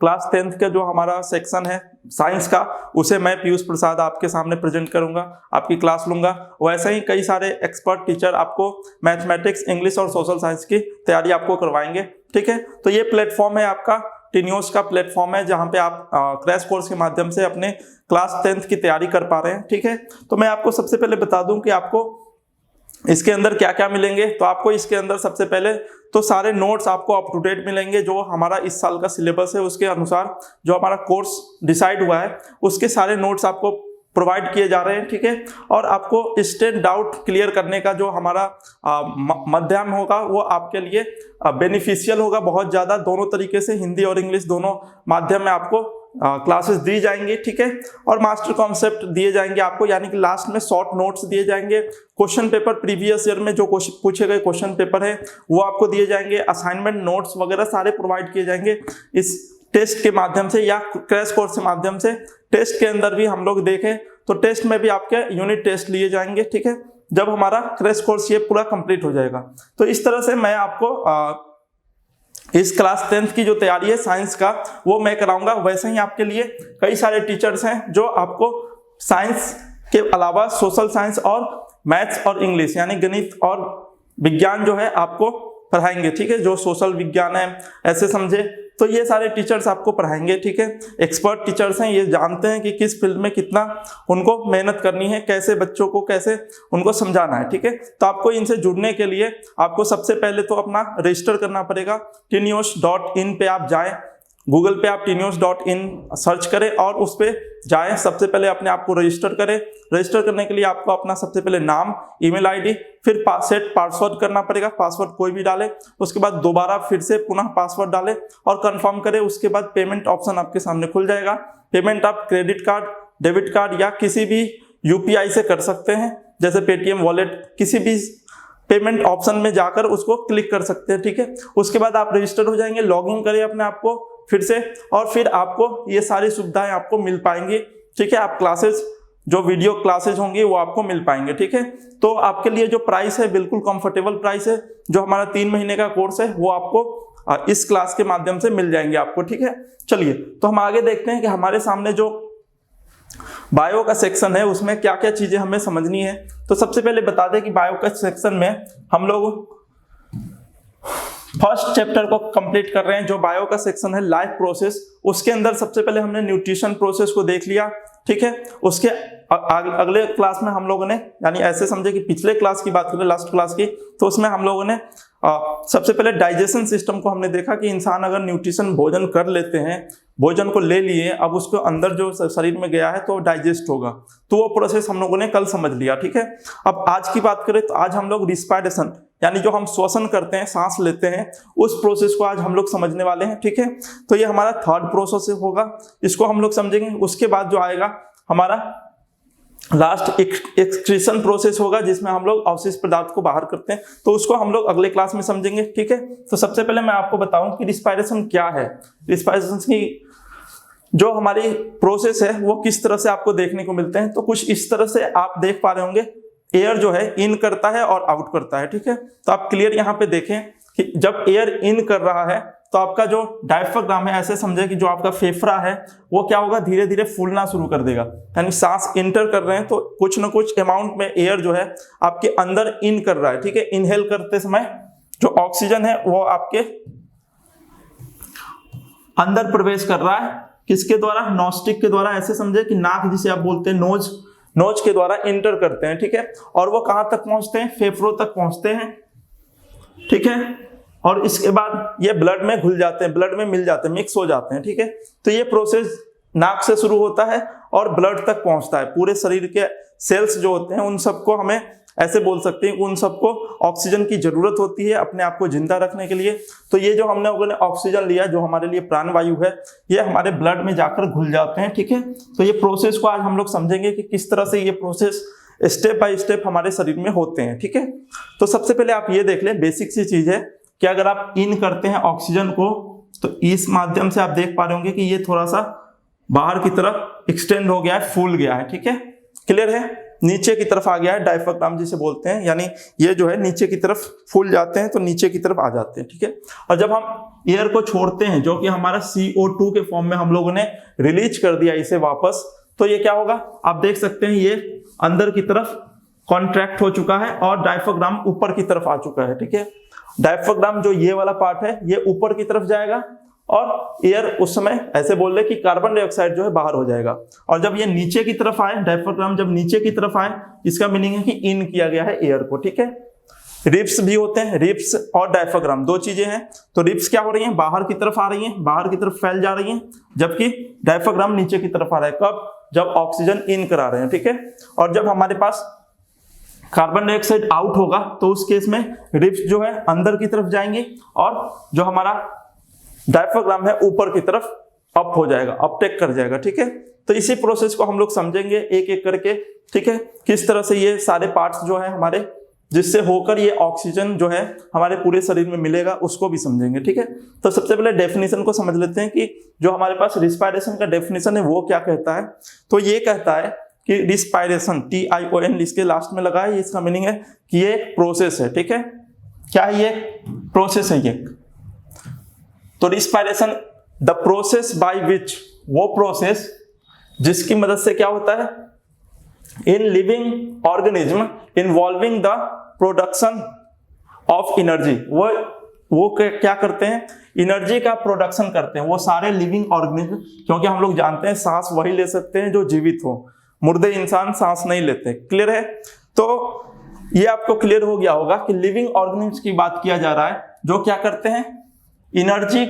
Class 10th का जो हमारा सेक्शन है साइंस का, उसे मैं पीयूष प्रसाद आपके सामने प्रेजेंट करूंगा, आपकी क्लास लूंगा। वैसे ही कई सारे एक्सपर्ट टीचर आपको मैथमेटिक्स, इंग्लिश और सोशल साइंस की तैयारी आपको करवाएंगे, ठीक है। तो ये प्लेटफॉर्म है आपका टीनियोस का प्लेटफॉर्म है, जहां पे आप क्रैश कोर्स के माध्यम से अपने क्लास 10th की तैयारी कर पा रहे हैं, ठीक है। तो मैं आपको सबसे पहले बता दूं कि आपको इसके अंदर क्या क्या मिलेंगे। तो आपको इसके अंदर सबसे पहले तो सारे नोट्स आपको अप टू डेट मिलेंगे, जो हमारा इस साल का सिलेबस है उसके अनुसार जो हमारा कोर्स डिसाइड हुआ है उसके सारे नोट्स आपको प्रोवाइड किए जा रहे हैं, ठीक है। और आपको स्टेट डाउट क्लियर करने का जो हमारा माध्यम होगा वो आपके लिए बेनिफिशियल होगा बहुत ज़्यादा। दोनों तरीके से हिंदी और इंग्लिश दोनों माध्यम में आपको क्लासेस दी जाएंगी, ठीक है। और मास्टर कॉन्सेप्ट दिए जाएंगे आपको, यानी कि लास्ट में शॉर्ट नोट्स दिए जाएंगे। क्वेश्चन पेपर प्रीवियस ईयर में जो पूछे गए क्वेश्चन पेपर है वो आपको दिए जाएंगे। असाइनमेंट नोट्स वगैरह सारे प्रोवाइड किए जाएंगे इस टेस्ट के माध्यम से या क्रैश कोर्स के माध्यम से। टेस्ट के अंदर भी हम लोग देखें तो टेस्ट में भी आपके यूनिट टेस्ट लिए जाएंगे, ठीक है, जब हमारा क्रैश कोर्स ये पूरा कंप्लीट हो जाएगा। तो इस तरह से मैं आपको इस क्लास 10th की जो तैयारी है साइंस का वो मैं कराऊंगा। वैसे ही आपके लिए कई सारे टीचर्स हैं जो आपको साइंस के अलावा सोशल साइंस और मैथ्स और इंग्लिश यानी गणित और विज्ञान जो है आपको पढ़ाएंगे, ठीक है। जो सोशल विज्ञान है ऐसे समझे, तो ये सारे टीचर्स आपको पढ़ाएंगे, ठीक है। एक्सपर्ट टीचर्स हैं, ये जानते हैं कि किस फील्ड में कितना उनको मेहनत करनी है, कैसे बच्चों को कैसे उनको समझाना है, ठीक है। तो आपको इनसे जुड़ने के लिए आपको सबसे पहले तो अपना रजिस्टर करना पड़ेगा। tinios.in पे आप जाएं, गूगल पे आप tinios.in सर्च करें और उस पर जाएं। सबसे पहले अपने आप को रजिस्टर करें। रजिस्टर करने के लिए आपको अपना सबसे पहले नाम, ईमेल आईडी, फिर सेट पासवर्ड करना पड़ेगा। पासवर्ड कोई भी डालें, उसके बाद दोबारा फिर से पुनः पासवर्ड डालें और कंफर्म करें। उसके बाद पेमेंट ऑप्शन आपके सामने खुल जाएगा। पेमेंट आप क्रेडिट कार्ड, डेबिट कार्ड या किसी भी यूपीआई से कर सकते हैं, जैसे पेटीएम वॉलेट, किसी भी पेमेंट ऑप्शन में जाकर उसको क्लिक कर सकते हैं, ठीक है। उसके बाद आप रजिस्टर हो जाएंगे। लॉगिन करें अपने आप को फिर से और फिर आपको ये सारी सुविधाएं आपको मिल पाएंगी, ठीक है। आप क्लासेस जो वीडियो क्लासेज होंगी वो आपको मिल पाएंगे, ठीक है। तो आपके लिए जो प्राइस है बिल्कुल कंफर्टेबल प्राइस है। जो हमारा 3 महीने का कोर्स है वो आपको इस क्लास के माध्यम से मिल जाएंगे आपको, ठीक है। चलिए तो हम आगे देखते हैं कि हमारे सामने जो बायो का सेक्शन है उसमें क्या क्या चीजें हमें समझनी है। तो सबसे पहले बता दें कि बायो का सेक्शन में हम लोग फर्स्ट चैप्टर को कंप्लीट कर रहे हैं। जो बायो का सेक्शन है लाइफ प्रोसेस, उसके अंदर सबसे पहले हमने न्यूट्रिशन प्रोसेस को देख लिया, ठीक है। उसके अगले क्लास में हम लोगों ने, यानी ऐसे समझे कि पिछले क्लास की बात करें, लास्ट क्लास की, तो उसमें हम लोगों ने सबसे पहले डाइजेशन सिस्टम को हमने देखा कि इंसान अगर न्यूट्रिशन भोजन कर लेते हैं, भोजन को ले लिए, अब उसको अंदर जो शरीर में गया है तो डाइजेस्ट होगा। तो वो प्रोसेस हम लोगों ने कल समझ लिया, ठीक है। अब आज की बात करें तो आज हम लोग रिस्पायरेशन यानी जो हम श्वसन करते हैं, सांस लेते हैं, उस प्रोसेस को आज हम लोग समझने वाले हैं, ठीक है। तो ये हमारा थर्ड प्रोसेस होगा, इसको हम लोग समझेंगे। उसके बाद जो आएगा हमारा लास्ट एक्सक्रीशन प्रोसेस होगा, जिसमें हम लोग अवशिष्ट पदार्थ को बाहर करते हैं, तो उसको हम लोग अगले क्लास में समझेंगे, ठीक है। तो सबसे पहले मैं आपको बताऊं कि रिस्पायरेशन क्या है। रिस्पायरेशन की जो हमारी प्रोसेस है वो किस तरह से आपको देखने को मिलते हैं। तो कुछ इस तरह से आप देख पा रहे होंगे, एयर जो है इन करता है और आउट करता है, ठीक है। तो आप क्लियर यहाँ पे देखें कि जब एयर इन कर रहा है तो आपका जो डायफ्राम है, ऐसे समझे कि जो आपका फेफड़ा है वो क्या होगा, धीरे धीरे फूलना शुरू कर देगा। यानी सांस इंटर कर रहे हैं तो कुछ ना कुछ अमाउंट में एयर जो है आपके अंदर इन कर रहा है, ठीक है। इनहेल करते समय जो ऑक्सीजन है वो आपके अंदर प्रवेश कर रहा है, किसके द्वारा, नॉस्टिक के द्वारा। ऐसे समझे कि नाक जिसे आप बोलते हैं नोज के द्वारा इंटर करते हैं, ठीक है। और वो कहां तक पहुंचते हैं, फेफड़ों तक पहुंचते हैं, ठीक है। और इसके बाद ये ब्लड में घुल जाते हैं, ब्लड में मिल जाते हैं, मिक्स हो जाते हैं, ठीक है। तो ये प्रोसेस नाक से शुरू होता है और ब्लड तक पहुंचता है। पूरे शरीर के सेल्स जो होते हैं उन सबको हमें ऐसे बोल सकते हैं, उन सबको ऑक्सीजन की जरूरत होती है अपने आप को जिंदा रखने के लिए। तो ये जो हमने ऑक्सीजन लिया, जो हमारे लिए प्राणवायु है, ये हमारे ब्लड में जाकर घुल जाते हैं, ठीक है। तो ये प्रोसेस को आज हम लोग समझेंगे कि किस तरह से ये प्रोसेस स्टेप बाय स्टेप हमारे शरीर में होते हैं, ठीक है। तो सबसे पहले आप ये देख लें, बेसिक सी चीज है कि अगर आप इन करते हैं ऑक्सीजन को तो इस माध्यम से आप देख पा रहे होंगे कि ये थोड़ा सा बाहर की तरफ एक्सटेंड हो गया है, फूल गया है, ठीक है। क्लियर है। नीचे की तरफ आ गया है, डायफ्राम जिसे बोलते हैं, यानी ये जो है नीचे की तरफ फूल जाते हैं तो नीचे की तरफ आ जाते हैं, ठीक है। और जब हम एयर को छोड़ते हैं, जो कि हमारा CO2 के फॉर्म में हम लोगों ने रिलीज कर दिया इसे वापस, तो ये क्या होगा, आप देख सकते हैं ये अंदर की तरफ कॉन्ट्रैक्ट हो चुका है और डायफ्राम ऊपर की तरफ आ चुका है, ठीक है। डायफ्राम जो ये वाला पार्ट है ये ऊपर की तरफ जाएगा और एयर उस समय ऐसे बोल रहे कि कार्बन डाइऑक्साइड जो है बाहर हो जाएगा। और जब ये नीचे की तरफ आए, डायफ्राम जब नीचे की तरफ आए, इसका मीनिंग है कि इन किया गया है एयर को, ठीक है। रिब्स भी होते हैं, रिब्स और डायफ्राम दो चीजें हैं। तो रिब्स क्या हो रही हैं, बाहर की तरफ आ रही हैं, बाहर की तरफ फैल जा रही हैं, जबकि डायफ्राम नीचे की तरफ आ रहा है। कब, जब ऑक्सीजन इन करा रहे हैं, ठीक है। और जब हमारे पास कार्बन डाइऑक्साइड आउट होगा तो उस केस में रिब्स जो है अंदर की तरफ जाएंगे और जो हमारा डायफ्राम है ऊपर की तरफ अप हो जाएगा, अपटेक कर जाएगा, ठीक है। तो इसी प्रोसेस को हम लोग समझेंगे एक एक करके, ठीक है। किस तरह से ये सारे पार्ट्स जो है हमारे, जिससे होकर ये ऑक्सीजन जो है हमारे पूरे शरीर में मिलेगा, उसको भी समझेंगे, ठीक है। तो सबसे पहले डेफिनेशन को समझ लेते हैं कि जो हमारे पास रिस्पायरेशन का डेफिनेशन है वो क्या कहता है। तो ये कहता है कि रिस्पायरेशन, TION इसके लास्ट में लगा है, इसका मीनिंग है कि ये प्रोसेस है, ठीक है। क्या है ये, प्रोसेस है ये। तो respiration the process by which, वो प्रोसेस जिसकी मदद से क्या होता है, in living organism involving the production of energy, वो क्या करते हैं, एनर्जी का प्रोडक्शन करते हैं वो सारे लिविंग ऑर्गेनिज्म। क्योंकि हम लोग जानते हैं सांस वही ले सकते हैं जो जीवित हो, मुर्दे इंसान सांस नहीं लेते, क्लियर है। तो ये आपको क्लियर हो गया होगा कि लिविंग ऑर्गेनिज्म की बात किया जा रहा है जो क्या करते हैं, एनर्जी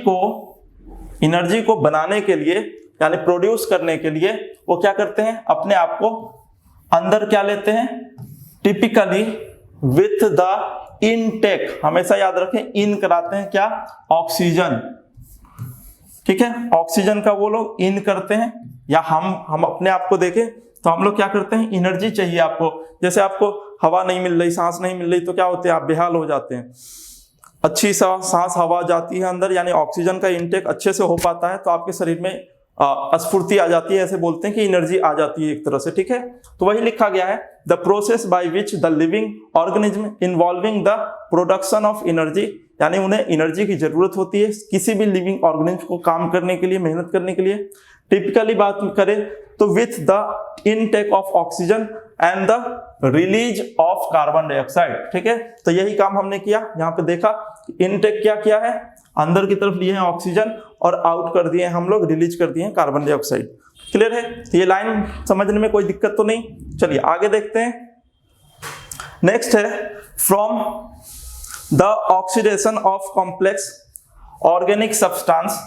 को बनाने के लिए, यानी प्रोड्यूस करने के लिए वो क्या करते हैं, अपने आप को अंदर क्या लेते हैं, टिपिकली विथ द इनटेक, हमेशा याद रखें इन कराते हैं क्या, ऑक्सीजन, ठीक है। ऑक्सीजन का वो लोग इन करते हैं, या हम अपने आप को देखें तो हम लोग क्या करते हैं, एनर्जी चाहिए आपको। जैसे आपको हवा नहीं मिल रही, सांस नहीं मिल रही, तो क्या होते हैं, आप बेहाल हो जाते हैं। अच्छी सांस हवा जाती है अंदर, यानी ऑक्सीजन का इंटेक अच्छे से हो पाता है, तो आपके शरीर में स्फूर्ति आ जाती है, ऐसे बोलते हैं कि एनर्जी आ जाती है एक तरह से, ठीक है। तो वही लिखा गया है, the process by which the living organism involving the production of energy, यानी उन्हें एनर्जी की जरूरत होती है किसी भी लिविंग ऑर्गेनिज्म को काम करने के लिए, मेहनत करने के लिए। टिपिकली बात करें तो with the intake of oxygen and the release of carbon dioxide, ठीक है। तो यही काम हमने किया, यहाँ पे देखा इनटेक क्या किया है, अंदर की तरफ लिए हैं ऑक्सीजन और आउट कर दिए हम लोग, रिलीज कर दिए हैं कार्बन डाइऑक्साइड, क्लियर है। तो ये लाइन समझने में कोई दिक्कत तो नहीं। चलिए आगे देखते हैं। नेक्स्ट है from the oxidation of complex organic substance.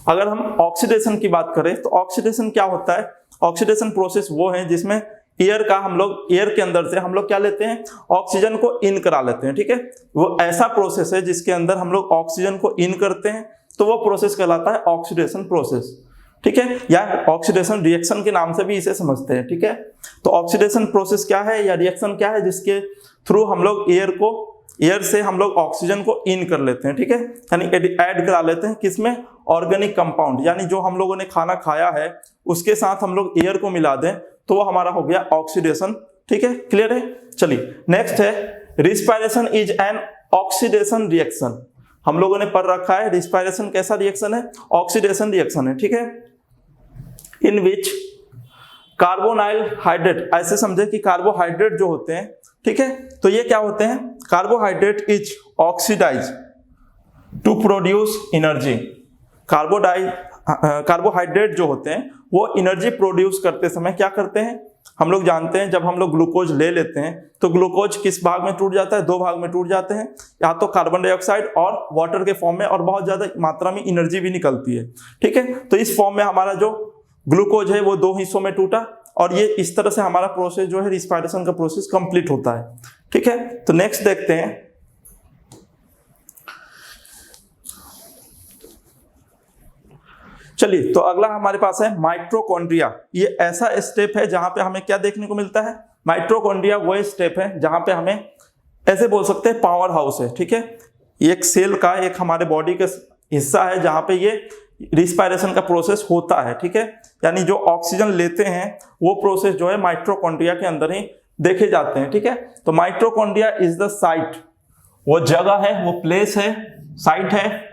अगर हम ऑक्सीडेशन की बात करें तो ऑक्सीडेशन क्या होता है, ऑक्सीडेशन प्रोसेस वो है जिसमें एयर का हम लोग, एयर के अंदर से हम लोग क्या लेते हैं, ऑक्सीजन को इन करा लेते हैं, ठीक है। वो ऐसा प्रोसेस है जिसके अंदर हम लोग ऑक्सीजन को इन करते हैं, तो वो प्रोसेस कहलाता है ऑक्सीडेशन प्रोसेस, ठीक है, या ऑक्सीडेशन रिएक्शन के नाम से भी इसे समझते हैं, ठीक है। तो ऑक्सीडेशन प्रोसेस क्या है या रिएक्शन क्या है, जिसके थ्रू हम लोग एयर से हम लोग ऑक्सीजन को इन कर लेते हैं, ठीक है, यानी ऐड करा लेते हैं किसमें, ऑर्गेनिक कंपाउंड, यानी जो हम लोगों ने खाना खाया है उसके साथ हम लोग एयर को मिला दें तो वो हमारा हो गया ऑक्सीडेशन, ठीक है, क्लियर है। चलिए नेक्स्ट है respiration is an oxidation reaction. हम लोगों ने पढ़ रखा है रिस्पायरेशन कैसा रिएक्शन है, ऑक्सीडेशन रिएक्शन है, ठीक है। इन विच कार्बोनाइल हाइड्रेट, ऐसे समझे कि कार्बोहाइड्रेट जो होते हैं, ठीक है, तो ये क्या होते हैं, carbohydrate is oxidize to produce energy. Carbohydrate जो होते हैं वो एनर्जी प्रोड्यूस करते समय क्या करते हैं, हम लोग जानते हैं जब हम लोग ग्लूकोज ले लेते हैं तो ग्लूकोज किस भाग में टूट जाता है, दो भाग में टूट जाते हैं, या तो कार्बन डाइऑक्साइड और वाटर के फॉर्म में, और बहुत ज्यादा मात्रा में एनर्जी भी निकलती है, ठीक है। तो इस फॉर्म में हमारा जो ग्लूकोज है वो दो हिस्सों में टूटा, और ये इस तरह से हमारा प्रोसेस जो है रिस्पायरेशन का प्रोसेस कंप्लीट होता है, ठीक है। तो नेक्स्ट देखते हैं, चलिए तो अगला हमारे पास है माइटोकॉन्ड्रिया। ये ऐसा स्टेप है जहां पे हमें क्या देखने को मिलता है, माइटोकॉन्ड्रिया वो स्टेप है जहां पे हमें ऐसे बोल सकते हैं पावर हाउस है, ठीक है। एक सेल का एक हमारे बॉडी का हिस्सा है जहां पे ये रिस्पायरेशन का प्रोसेस होता है, ठीक है। यानी जो ऑक्सीजन लेते हैं वो प्रोसेस जो है माइटोकॉन्ड्रिया के अंदर ही देखे जाते हैं, ठीक है। तो माइटोकॉन्ड्रिया इज द साइट, वो जगह है, वो प्लेस है, साइट है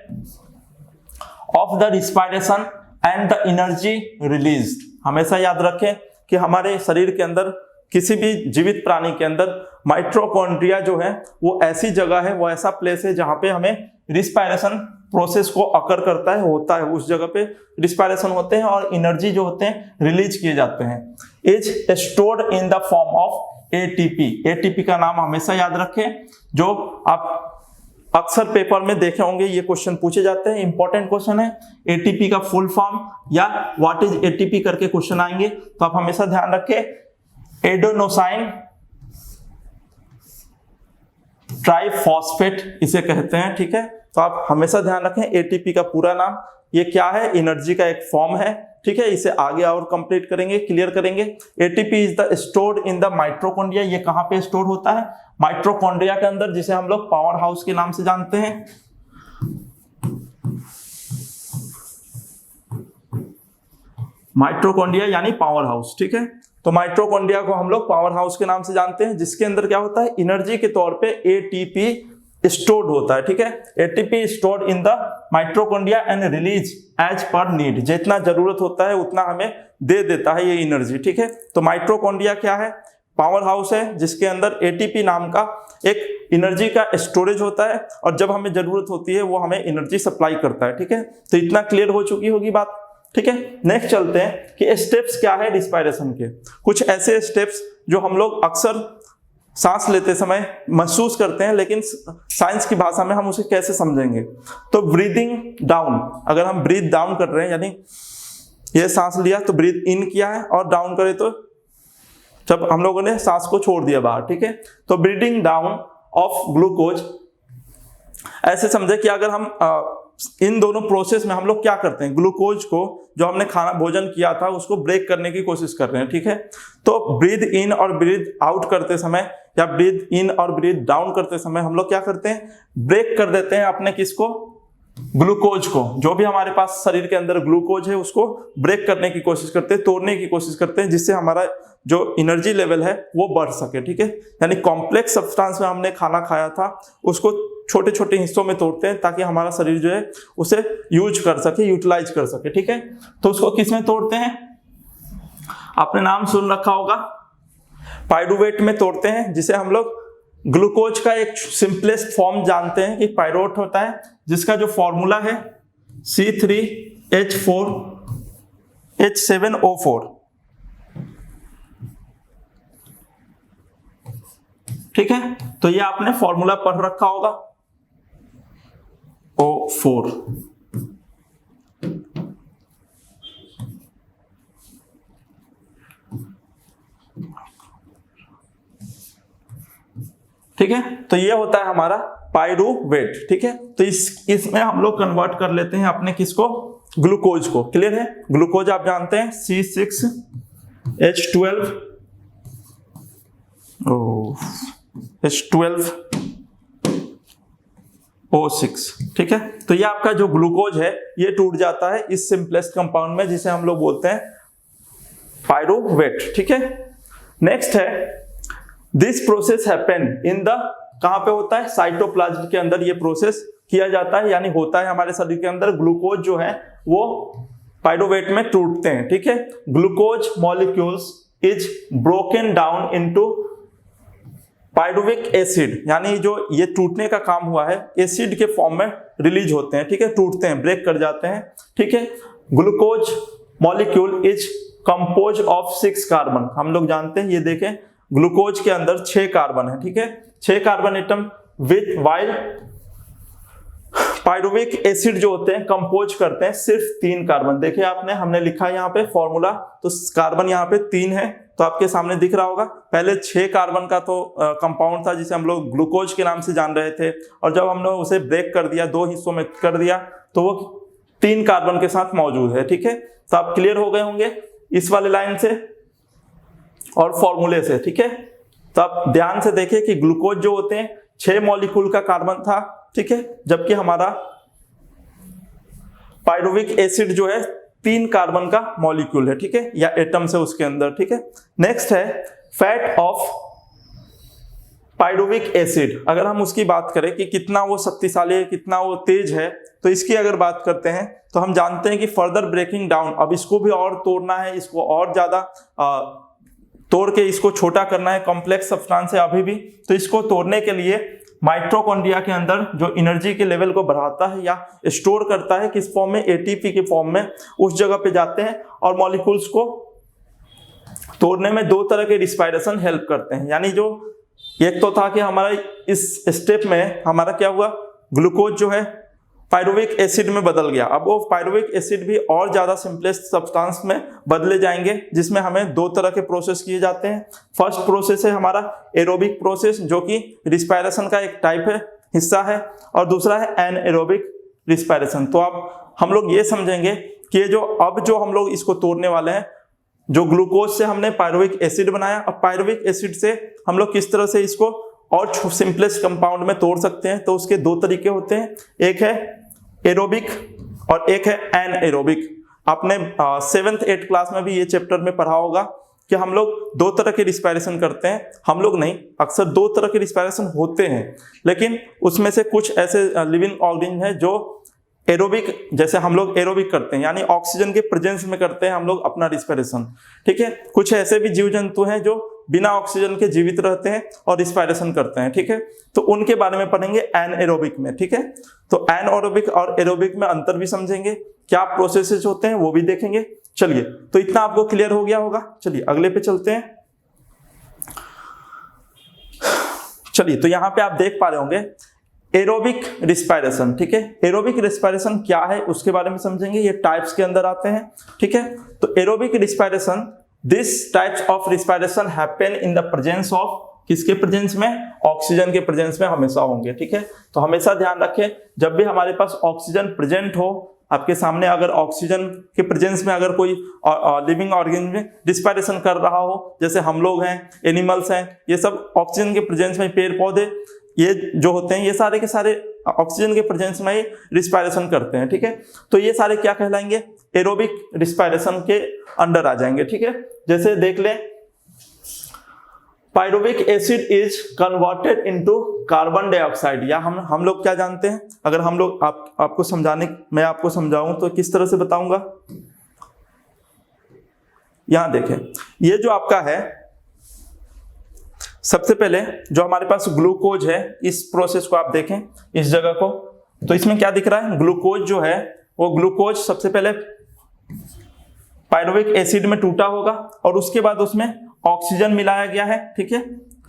of the respiration and the energy released. हमेशा याद रखें कि हमारे शरीर के अंदर, किसी भी जीवित प्राणी के अंदर माइटोकॉन्ड्रिया जो है वो ऐसी जगह है, वो ऐसा प्लेस है जहां पे हमें रिस्पायरेशन प्रोसेस को अकर करता है, होता है, उस जगह पे रिस्पायरेशन होते हैं और एनर्जी जो होते हैं रिलीज किए जाते हैं। Is stored in the form of ATP. ATP का नाम हमेशा याद रखें, जो आप अक्सर पेपर में देखे होंगे, ये क्वेश्चन पूछे जाते हैं, इंपॉर्टेंट क्वेश्चन है। एटीपी का फुल फॉर्म या व्हाट इज एटीपी करके क्वेश्चन आएंगे, तो आप हमेशा ध्यान रखें एडेनोसाइन ट्राइफॉस्फेट इसे कहते हैं, ठीक है। तो आप हमेशा ध्यान रखें एटीपी का पूरा नाम ये क्या है, एनर्जी का एक फॉर्म है, ठीक है। इसे आगे और कंप्लीट करेंगे, क्लियर करेंगे। ATP is the stored in the mitochondria. ये कहां पे स्टोर होता है, माइटोकॉन्ड्रिया के अंदर, जिसे हम लोग पावर हाउस के नाम से जानते हैं। माइटोकॉन्ड्रिया यानी पावर हाउस, ठीक है। तो माइटोकॉन्ड्रिया को हम लोग पावर हाउस के नाम से जानते हैं, जिसके अंदर क्या होता है, एनर्जी के तौर पे एटीपी स्टोर्ड होता है, ठीक है। ATP stored in the mitochondria and release as per need. जितना जरूरत होता है उतना हमें दे देता है ये एनर्जी, ठीक है। तो माइटोकॉन्ड्रिया क्या है, पावर हाउस है, जिसके अंदर एटीपी नाम का एक एनर्जी का स्टोरेज होता है और जब हमें जरूरत होती है वो हमें एनर्जी सप्लाई करता है, ठीक है। तो इतना क्लियर हो चुकी होगी बात, ठीक है। नेक्स्ट चलते हैं कि स्टेप्स क्या है रिस्पायरेशन के। कुछ ऐसे स्टेप्स जो हम लोग अक्सर सांस लेते समय महसूस करते हैं, लेकिन साइंस की भाषा में हम उसे कैसे समझेंगे। तो ब्रीदिंग डाउन, अगर हम ब्रीथ डाउन कर रहे हैं, यानी ये सांस लिया तो ब्रीथ इन किया है, और डाउन करें तो जब हम लोगों ने सांस को छोड़ दिया बाहर, ठीक है। तो ब्रीदिंग डाउन ऑफ ग्लूकोज, ऐसे समझे कि अगर हम इन दोनों प्रोसेस में हम लोग क्या करते हैं, ग्लूकोज को जो हमने खाना भोजन किया था उसको ब्रेक करने की कोशिश कर रहे हैं, ठीक है। तो ब्रीद इन और ब्रीद आउट करते समय या ब्रीद इन और ब्रीद डाउन करते समय हम लोग क्या करते हैं, ब्रेक कर देते हैं अपने किसको, ग्लूकोज को। जो भी हमारे पास शरीर के अंदर ग्लूकोज है उसको ब्रेक करने की कोशिश करते हैं, तोड़ने की कोशिश करते हैं, जिससे हमारा जो एनर्जी लेवल है वो बढ़ सके, ठीक है। यानी कॉम्प्लेक्स सब्सटेंस में हमने खाना खाया था उसको छोटे छोटे हिस्सों में तोड़ते हैं ताकि हमारा शरीर जो है उसे यूज कर सके, यूटिलाइज कर सके, ठीक है। तो उसको किस में तोड़ते हैं, आपने नाम सुन रखा होगा, पाइरूवेट में तोड़ते हैं, जिसे हम लोग ग्लूकोज का एक सिंपलेस्ट फॉर्म जानते हैं कि पाइरूवेट होता है, जिसका जो फॉर्मूला है C3H4H7O4, ठीक है। तो ये आपने फॉर्मूला पढ़ रखा होगा, O4, ठीक है। तो ये होता है हमारा पाइरूवेट, ठीक है। तो इसमें हम लोग कन्वर्ट कर लेते हैं अपने किसको, ग्लूकोज को, क्लियर है। ग्लूकोज आप जानते हैं C6H12O6, ठीक है। तो ये आपका जो ग्लूकोज है ये टूट जाता है इस सिंपलेस्ट कंपाउंड में, जिसे हम लोग बोलते हैं पाइरूवेट, ठीक है। नेक्स्ट है this process happen in the, कहां पे होता है, साइटोप्लाज्म के अंदर ये प्रोसेस किया जाता है, यानी होता है हमारे शरीर के अंदर। ग्लूकोज जो है वो पाइरूवेट में टूटते हैं, ठीक है। Glucose molecules is broken down into pyruvic acid, यानी जो ये टूटने का काम हुआ है एसिड के फॉर्म में रिलीज होते हैं, ठीक है, टूटते हैं, ब्रेक कर जाते हैं, ठीक है। Glucose molecule is compose of 6 carbon, हम लोग जानते हैं, ये देखें ग्लूकोज के अंदर 6 कार्बन है, ठीक है, 6 carbon atom with while pyruvic acid जो होते हैं कंपोज करते हैं सिर्फ 3 कार्बन। देखिए आपने, हमने लिखा है यहाँ पे फॉर्मूला, तो कार्बन यहाँ पे 3 है, तो आपके सामने दिख रहा होगा। पहले 6 कार्बन का तो कंपाउंड था जिसे हम लोग ग्लूकोज के नाम से जान रहे थे, और जब हमने उसे ब्रेक कर दिया, 2 हिस्सों में कर दिया, तो वो 3 कार्बन के साथ मौजूद है, ठीक है। तो आप क्लियर हो गए होंगे इस वाले लाइन से और फॉर्मूले से, ठीक है। तो आप ध्यान से देखिए कि ग्लूकोज जो होते हैं 6 मॉलिक्यूल का कार्बन था, ठीक है, जबकि हमारा पायरुविक एसिड जो है 3 कार्बन का मॉलिक्यूल है, ठीक है, या एटम्स है उसके अंदर, ठीक है। नेक्स्ट है फैट ऑफ पायरुविक एसिड। अगर हम उसकी बात करें कि कितना वो शक्तिशाली है, कितना वो तेज है, तो इसकी अगर बात करते हैं तो हम जानते हैं कि फर्दर ब्रेकिंग डाउन, अब इसको भी और तोड़ना है, इसको और ज्यादा तोड़ के इसको छोटा करना है, कॉम्प्लेक्स सब्सटेंस है अभी भी, तो इसको तोड़ने के लिए माइटोकॉन्ड्रिया के अंदर जो एनर्जी के लेवल को बढ़ाता है या स्टोर करता है, किस फॉर्म में, एटीपी के फॉर्म में, उस जगह पे जाते हैं और मॉलिक्यूल्स को तोड़ने में 2 तरह के रिस्पायरेशन हेल्प करते हैं। यानी जो एक तो था कि हमारा इस स्टेप में हमारा क्या हुआ, ग्लूकोज जो है पायरुविक एसिड में बदल गया। अब वो पायरुविक एसिड भी और ज्यादा सिंपलेस्ट सब्सटेंस में बदले जाएंगे, जिसमें हमें 2 तरह के प्रोसेस किए जाते हैं। फर्स्ट प्रोसेस है हमारा एरोबिक प्रोसेस, जो कि रिस्पायरेशन का एक टाइप है, हिस्सा है, और दूसरा है एनएरोबिक रिस्पायरेशन। तो अब हम लोग ये समझेंगे कि ये जो हम लोग इसको तोड़ने वाले हैं, जो ग्लूकोज से हमने पायरुविक एसिड बनाया, अब पायरुविक एसिड से हम लोग किस तरह से इसको और सिंपलेस्ट कंपाउंड में तोड़ सकते हैं। तो उसके 2 तरीके होते हैं, एक है एरोबिक और एक है एनएरोबिक। आपने 7th 8th क्लास में भी ये चैप्टर में पढ़ा होगा कि हम लोग 2 तरह के रिस्पायरेशन करते हैं। हम लोग नहीं, अक्सर 2 तरह के रिस्पायरेशन होते हैं, लेकिन उसमें से कुछ ऐसे लिविंग ऑर्गेनिज्म है जो एरोबिक, जैसे हम लोग एरोबिक करते हैं, यानी ऑक्सीजन के प्रेजेंस में करते हैं हम लोग अपना रिस्पायरेशन, ठीक है। कुछ ऐसे भी जीव जंतु हैं जो बिना ऑक्सीजन के जीवित रहते हैं और रिस्पायरेशन करते हैं, ठीक है। तो उनके बारे में पढ़ेंगे एनएरोबिक में, ठीक है। तो एनएरोबिक और एरोबिक में अंतर भी समझेंगे, क्या प्रोसेसेस होते हैं वो भी देखेंगे। चलिए, तो इतना आपको क्लियर हो गया होगा। चलिए अगले पे चलते हैं। चलिए, तो यहां पे आप देख पा रहे होंगे एरोबिक रिस्पायरेशन, ठीक है। एरोबिक रिस्पायरेशन क्या है उसके बारे में समझेंगे, ये टाइप्स के अंदर आते हैं, ठीक है। तो aerobic respiration, this types of respiration happen in the presence of, किसके प्रेजेंस में, ऑक्सीजन के प्रेजेंस में हमेशा होंगे, ठीक है। तो हमेशा ध्यान रखें, जब भी हमारे पास ऑक्सीजन प्रेजेंट हो आपके सामने, अगर ऑक्सीजन के प्रेजेंस में अगर कोई लिविंग ऑर्गेनिज्म रिस्पायरेशन कर रहा हो, जैसे हम लोग हैं, एनिमल्स हैं, ये सब ऑक्सीजन के प्रेजेंस में, पेड़ पौधे ये जो होते हैं, ये सारे के सारे ऑक्सीजन के प्रेजेंस में ही रिस्पायरेशन करते हैं, ठीक है। तो ये सारे क्या कहलाएंगे, एरोबिक रिस्पायरेशन के अंडर आ जाएंगे, ठीक है। जैसे देख लें, pyruvic acid is converted into carbon dioxide, या हम लोग क्या जानते हैं, अगर हम लोग आपको समझाने, मैं आपको समझाऊं तो किस तरह से बताऊंगा। यहां देखें, ये जो आपका है, सबसे पहले जो हमारे पास ग्लूकोज है, इस प्रोसेस को आप देखें, इस जगह को, तो इसमें क्या दिख रहा है, ग्लूकोज जो है वो ग्लूकोज सबसे पहले पायरुविक एसिड में टूटा होगा और उसके बाद उसमें ऑक्सीजन मिलाया गया है, ठीक है।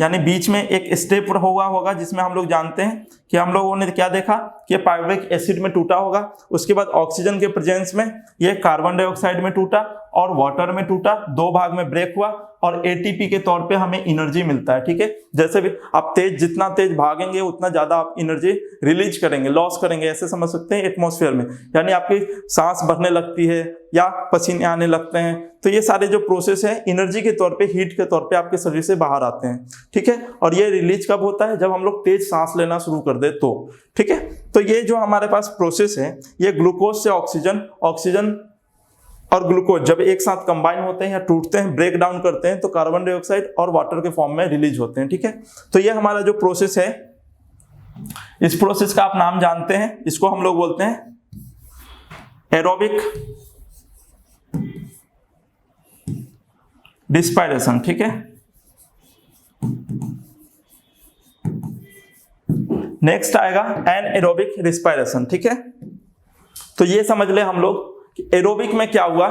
यानी बीच में एक स्टेप हुआ होगा जिसमें हम लोग जानते हैं कि हम लोगों ने क्या देखा कि पायरुविक एसिड में टूटा होगा, उसके बाद ऑक्सीजन के प्रेजेंस में ये कार्बन डाइऑक्साइड में टूटा और वाटर में टूटा, 2 भाग में ब्रेक हुआ और एटीपी के तौर पे हमें एनर्जी मिलता है, ठीक है। जैसे भी आप जितना तेज भागेंगे उतना ज्यादा आप एनर्जी रिलीज करेंगे, लॉस करेंगे, ऐसे समझ सकते हैं एटमॉस्फेयर में, यानी आपकी सांस भरने लगती है या पसीने आने लगते हैं। तो ये सारे जो प्रोसेस है एनर्जी के तौर पे, हीट के तौर पे आपके शरीर से बाहर आते हैं, ठीक है। और ये रिलीज कब होता है, जब हम लोग तेज सांस लेना शुरू कर दे तो, ठीक है। तो ये जो हमारे पास प्रोसेस है, ये ग्लूकोज से ऑक्सीजन और ग्लूकोज जब एक साथ कंबाइन होते हैं या टूटते हैं, ब्रेक डाउन करते हैं, तो कार्बन डाइऑक्साइड और वाटर के फॉर्म में रिलीज होते हैं, ठीक है। तो ये हमारा जो प्रोसेस है, इस प्रोसेस का आप नाम जानते हैं, इसको हम लोग बोलते हैं एरोबिक रिस्पायरेशन, ठीक है। नेक्स्ट आएगा एनएरोबिक रिस्पायरेशन, ठीक है। तो ये समझ ले हम लोग कि एरोबिक में क्या हुआ,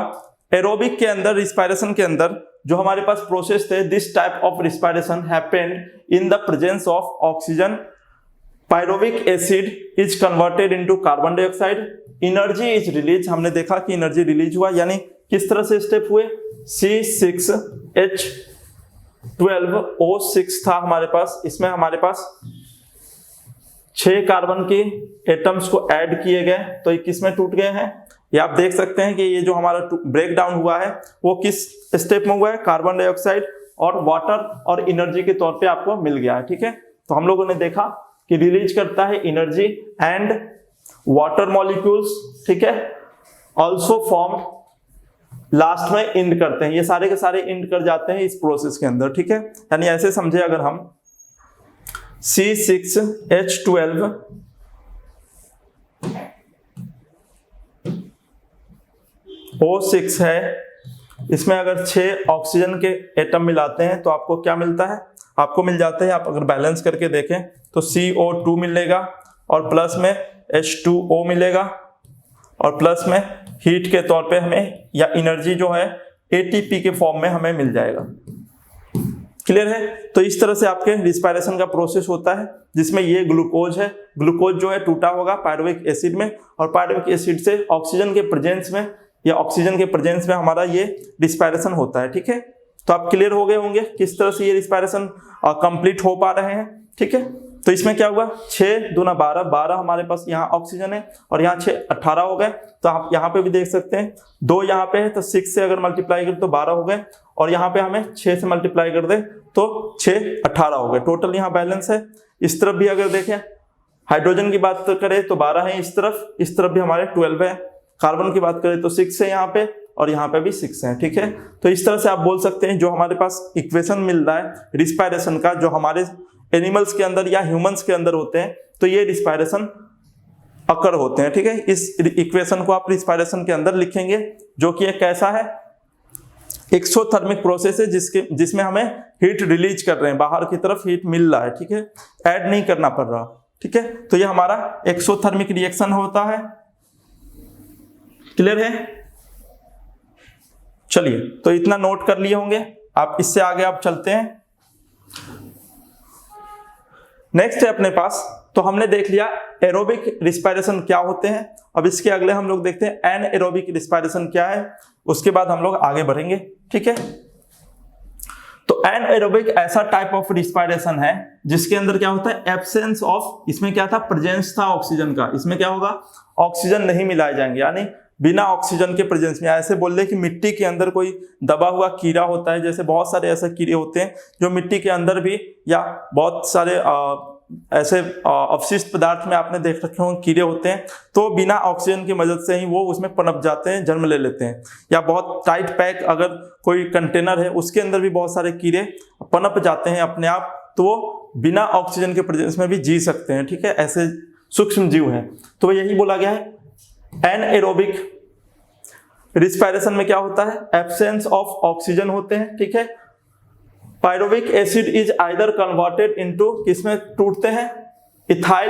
एरोबिक के अंदर, रिस्पायरेशन के अंदर जो हमारे पास प्रोसेस थे, this type of respiration happened in the presence of oxygen, pyruvic acid is converted into carbon dioxide, energy is release, हमने देखा कि एनर्जी रिलीज हुआ, यानी किस तरह से स्टेप हुए, C6H12O6 था हमारे पास, इसमें हमारे पास 6 कार्बन के एटम्स को ऐड किए गए, तो ये किस में टूट गए हैं, ये आप देख सकते हैं कि ये जो हमारा ब्रेक डाउन हुआ है वो किस स्टेप में हुआ है, कार्बन डाइऑक्साइड और वाटर और एनर्जी के तौर पे आपको मिल गया है, ठीक है। तो हम लोगों ने देखा कि रिलीज करता है एनर्जी एंड वाटर मॉलिक्यूल्स, ठीक है, ऑल्सो फॉर्म, लास्ट में इंड करते हैं, ये सारे के सारे इंड कर जाते हैं इस प्रोसेस के अंदर, ठीक है। यानी ऐसे समझे अगर हम C6H12 O6 है, इसमें अगर 6 ऑक्सीजन के एटम मिलाते हैं तो आपको क्या मिलता है, आपको मिल जाता है, आप अगर बैलेंस करके देखें तो CO2 मिलेगा और प्लस में H2O मिलेगा और प्लस में हीट के तौर पे हमें या एनर्जी जो है ATP के फॉर्म में हमें मिल जाएगा। क्लियर है। तो इस तरह से आपके रिस्पायरेशन का प्रोसेस होता है, जिसमें ये ग्लूकोज है, ग्लूकोज जो है टूटा होगा पायरुविक एसिड में और पायरुविक एसिड से ऑक्सीजन के प्रेजेंस में या ऑक्सीजन के प्रेजेंस में हमारा ये रिस्पायरेशन होता है, ठीक है। तो आप क्लियर हो गए होंगे किस तरह से ये रिस्पायरेशन कंप्लीट हो पा रहे हैं, ठीक है। तो इसमें क्या हुआ, 6 दूना 12, 12 हमारे पास यहाँ ऑक्सीजन है और यहाँ 6 18 हो गए। तो आप यहाँ पे भी देख सकते हैं 2 यहाँ पे है तो 6 से अगर मल्टीप्लाई करें तो 12 हो गए और यहाँ पे हमें 6 से मल्टीप्लाई कर दे तो 6 18 हो गए। टोटल यहाँ बैलेंस है। इस तरफ भी अगर देखें हाइड्रोजन की बात करें तो 12 है इस तरफ भी हमारे 12 है। कार्बन की बात करें तो 6 है यहाँ पे और यहाँ पे भी 6 है, ठीक है। तो इस तरह से आप बोल सकते हैं जो हमारे पास इक्वेशन मिल रहा है रिस्पायरेशन का, जो हमारे एनिमल्स के अंदर या ह्यूमंस के अंदर होते हैं, तो ये रिस्पायरेशन अकर होते हैं, ठीक है। इस इक्वेशन को आप रिस्पायरेशन के अंदर लिखेंगे, जो कि एक कैसा है, एक्सोथर्मिक प्रोसेस है जिसमें हमें हीट रिलीज कर रहे हैं, बाहर की तरफ हीट मिल रहा है, ठीक है, ऐड नहीं करना पड़ रहा, ठीक है। तो ये हमारा एक्सोथर्मिक रिएक्शन होता है। क्लियर है। चलिए, तो इतना नोट कर लिए होंगे आप, इससे आगे आप चलते हैं। नेक्स्ट है अपने पास, तो हमने देख लिया एरोबिक रिस्पायरेशन क्या होते हैं। अब इसके अगले हम लोग देखते हैं एनएरोबिक रिस्पायरेशन क्या है, उसके बाद हम लोग आगे बढ़ेंगे, ठीक है। तो एनएरोबिक ऐसा टाइप ऑफ रिस्पायरेशन है जिसके अंदर क्या होता है, एब्सेंस ऑफ, इसमें क्या था, प्रेजेंस था ऑक्सीजन का, इसमें क्या होगा, ऑक्सीजन नहीं मिलाए जाएंगे, यानी बिना ऑक्सीजन के प्रेजेंस में। ऐसे बोल रहे कि मिट्टी के अंदर कोई दबा हुआ कीड़ा होता है, जैसे बहुत सारे ऐसे कीड़े होते हैं जो मिट्टी के अंदर भी या बहुत सारे ऐसे अवशिष्ट पदार्थ में आपने देख रखे होंगे कीड़े होते हैं, तो बिना ऑक्सीजन की मदद से ही वो उसमें पनप जाते हैं, जन्म ले लेते हैं। या बहुत टाइट पैक अगर कोई कंटेनर है उसके अंदर भी बहुत सारे कीड़े पनप जाते हैं अपने आप, तो वो बिना ऑक्सीजन के प्रेजेंस में भी जी सकते हैं, ठीक है। ऐसे सूक्ष्म जीव हैं। तो यही बोला गया है एनएरोबिक रिस्पायरेशन में क्या होता है, एब्सेंस ऑफ ऑक्सीजन होते हैं, ठीक है। Pyruvic acid is either converted into, किसमें टूटते हैं, इथाइल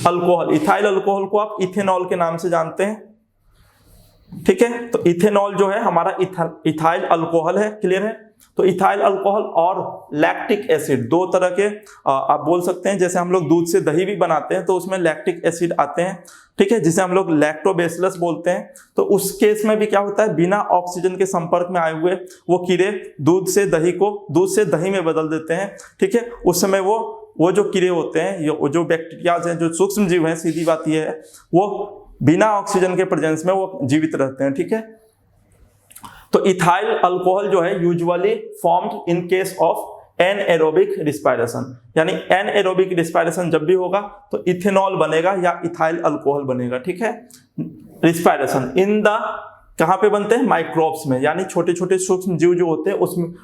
अल्कोहल। इथाइल अल्कोहल को आप इथेनॉल के नाम से जानते हैं, ठीक है। तो इथेनॉल जो है हमारा इथाइल अल्कोहल है। क्लियर है। तो इथाइल अल्कोहल और लैक्टिक एसिड, दो तरह के आप बोल सकते हैं, जैसे हम लोग दूध से दही भी बनाते हैं तो उसमें लैक्टिक एसिड आते हैं, ठीक है, जिसे हम लोग लैक्टोबैसिलस बोलते हैं। तो उस केस में भी क्या होता है, बिना ऑक्सीजन के संपर्क में आए हुए वो कीड़े दूध से दही में बदल देते हैं, ठीक है। उस समय वो जो कीड़े होते हैं, वो जो बैक्टीरियाज हैं, जो सूक्ष्म जीव हैं, सीधी बात ये है, वो बिना ऑक्सीजन के प्रेजेंस में वो जीवित रहते हैं, ठीक है। तो इथाइल अल्कोहल जो है usually formed in case of anaerobic respiration, यानी एनएरोबिक रिस्पायरेशन जब भी होगा तो इथेनॉल बनेगा या इथाइल अल्कोहल बनेगा, ठीक है। रिस्पायरेशन इन द, कहां पे बनते हैं, माइक्रोब्स में, यानी छोटे छोटे सूक्ष्म जीव जो होते हैं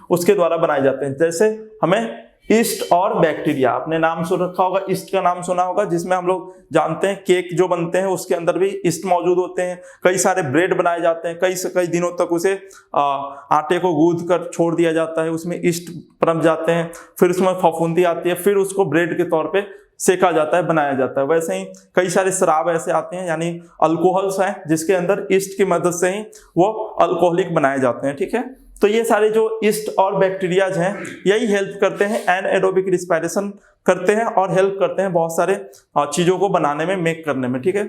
उसके द्वारा बनाए जाते हैं। जैसे हमें ईस्ट और बैक्टीरिया, आपने नाम सुन रखा होगा, ईस्ट का नाम सुना होगा, जिसमें हम लोग जानते हैं केक जो बनते हैं उसके अंदर भी ईस्ट मौजूद होते हैं। कई सारे ब्रेड बनाए जाते हैं, कई दिनों तक उसे आटे को गूंद कर छोड़ दिया जाता है, उसमें ईस्ट पनप जाते हैं, फिर उसमें फफूंदी आती है, फिर उसको ब्रेड के तौर पे सेका जाता है, बनाया जाता है। वैसे ही कई सारे शराब ऐसे आते हैं, यानी अल्कोहल्स हैं जिसके अंदर ईस्ट की मदद से ही वो अल्कोहलिक बनाए जाते हैं, ठीक है। तो ये सारे जो ईस्ट और बैक्टीरियाज हैं यही हेल्प करते हैं, एनएरोबिक रिस्पायरेशन करते हैं और हेल्प करते हैं बहुत सारे चीजों को बनाने में, मेक करने में, ठीक है।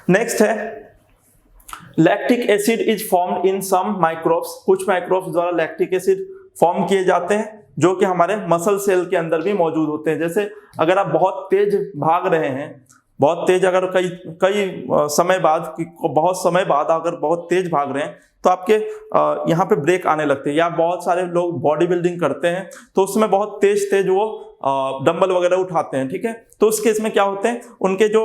नेक्स्ट है lactic acid is formed in some microbes. कुछ माइक्रोब्स द्वारा लैक्टिक एसिड फॉर्म किए जाते हैं जो कि हमारे मसल सेल के अंदर भी मौजूद होते हैं। जैसे अगर आप बहुत तेज भाग रहे हैं, बहुत तेज, अगर कई समय बाद, बहुत समय बाद अगर बहुत तेज भाग रहे हैं तो आपके यहाँ पे ब्रेक आने लगते हैं। या बहुत सारे लोग बॉडी बिल्डिंग करते हैं तो उसमें बहुत तेज वो डंबल वगैरह उठाते हैं, ठीक है। तो उस केस में क्या होते हैं, उनके जो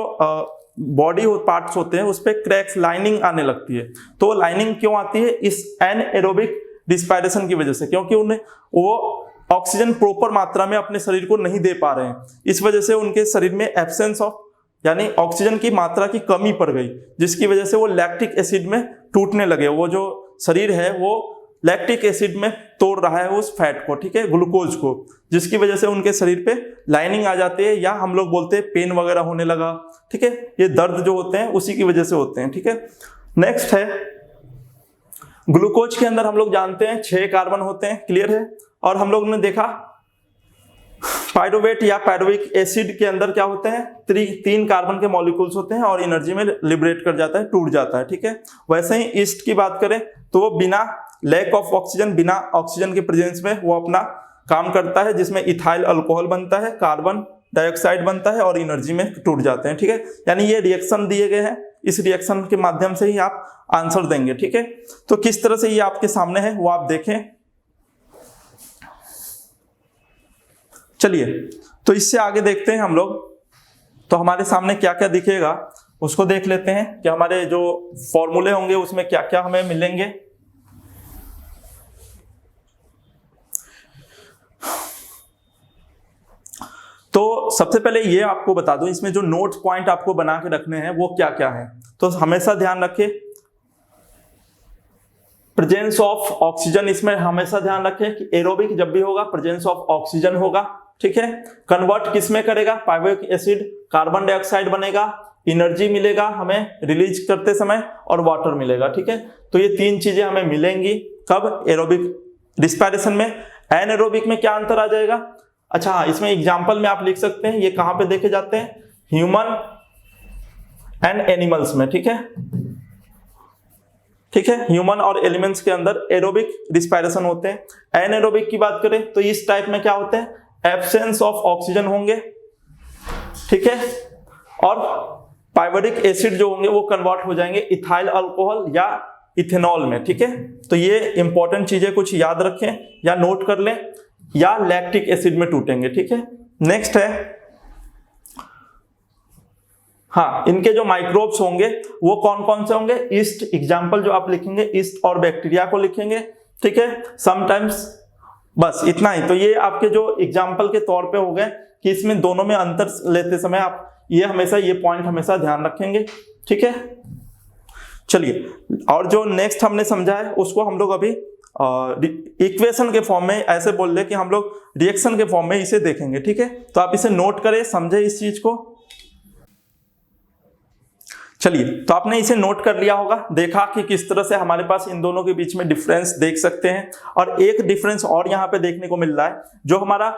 बॉडी पार्ट्स होते हैं उस पर क्रैक्स, लाइनिंग आने लगती है। तो लाइनिंग क्यों आती है? इस एनएरोबिक रिस्पायरेशन की वजह से, क्योंकि उन्हें वो ऑक्सीजन प्रॉपर मात्रा में अपने शरीर को नहीं दे पा रहे हैं। इस वजह से उनके शरीर में एब्सेंस ऑफ यानी ऑक्सीजन की मात्रा की कमी पड़ गई, जिसकी वजह से वो लैक्टिक एसिड में टूटने लगे। वो जो शरीर है वो लैक्टिक एसिड में तोड़ रहा है उस फैट को, ठीक है, ग्लूकोज को, जिसकी वजह से उनके शरीर पे लाइनिंग आ जाती है, या हम लोग बोलते हैं पेन वगैरह होने लगा, ठीक है। ये दर्द जो होते हैं उसी की वजह से होते हैं, ठीक है। नेक्स्ट है ग्लूकोज के अंदर हम लोग जानते हैं 6 कार्बन होते हैं, क्लियर है। और हम लोग ने देखा पाइरुवेट या पाइरुविक एसिड के अंदर क्या होते हैं, 3 कार्बन के मॉलिक्यूल्स होते हैं और एनर्जी में लिबरेट कर जाता है, टूट जाता है, ठीक है। वैसे ही ईस्ट की बात करें तो वो बिना लैक ऑफ ऑक्सीजन, बिना ऑक्सीजन के प्रेजेंस में वो अपना काम करता है, जिसमें इथाइल अल्कोहल बनता है, कार्बन डाइऑक्साइड बनता है और एनर्जी में टूट जाते हैं, ठीक है। यानी ये रिएक्शन दिए गए हैं, इस रिएक्शन के माध्यम से ही आप आंसर देंगे, ठीक है। तो किस तरह से ये आपके सामने है वो आप देखें। चलिए तो इससे आगे देखते हैं हम लोग, तो हमारे सामने क्या क्या दिखेगा उसको देख लेते हैं कि हमारे जो फॉर्मूले होंगे उसमें क्या क्या हमें मिलेंगे। तो सबसे पहले ये आपको बता दूं, इसमें जो नोट पॉइंट आपको बना के रखने हैं वो क्या क्या है। तो हमेशा ध्यान रखें प्रेजेंस ऑफ ऑक्सीजन, इसमें हमेशा ध्यान रखें कि एरोबिक जब भी होगा प्रेजेंस ऑफ ऑक्सीजन होगा, ठीक है। कन्वर्ट किस में करेगा, पाइरुविक एसिड, कार्बन डाइऑक्साइड बनेगा, एनर्जी मिलेगा हमें रिलीज करते समय और वाटर मिलेगा, ठीक है। तो ये 3 चीजें हमें मिलेंगी कब, एरोबिक रिस्पायरेशन में। एनएरोबिक में क्या अंतर आ जाएगा? अच्छा हाँ, इसमें एग्जाम्पल में आप लिख सकते हैं, ये कहां पे देखे जाते हैं, ह्यूमन एंड एनिमल्स में, ठीक है, ठीक है। ह्यूमन और एलिमेंट्स के अंदर एरोबिक रिस्पायरेशन होते हैं। एनएरोबिक की बात करें तो इस टाइप में क्या होते हैं, एब्सेंस ऑफ ऑक्सीजन होंगे, ठीक है, और पाइरुविक एसिड जो होंगे वो कन्वर्ट हो जाएंगे इथाइल अल्कोहल या इथेनॉल में, ठीक है। तो ये इंपॉर्टेंट चीजें कुछ याद रखें या नोट कर लें, या लैक्टिक एसिड में टूटेंगे, ठीक है। नेक्स्ट है, हाँ, इनके जो माइक्रोब्स होंगे वो कौन कौन से होंगे, ईस्ट, एग्जाम्पल जो आप लिखेंगे ईस्ट और बैक्टीरिया को लिखेंगे, ठीक है, समटाइम्स, बस इतना ही। तो ये आपके जो एग्जाम्पल के तौर पे हो गए कि इसमें दोनों में अंतर लेते समय आप ये हमेशा ये पॉइंट हमेशा ध्यान रखेंगे, ठीक है। चलिए, और जो नेक्स्ट हमने समझा है उसको हम लोग अभी इक्वेशन के फॉर्म में, ऐसे बोल दे कि हम लोग रिएक्शन के फॉर्म में इसे देखेंगे, ठीक है। तो आप इसे नोट करें, समझे इस चीज को। चलिए, तो आपने इसे नोट कर लिया होगा, देखा कि किस तरह से हमारे पास इन दोनों के बीच में डिफरेंस देख सकते हैं। और एक डिफरेंस और यहाँ पे देखने को मिल रहा है, जो हमारा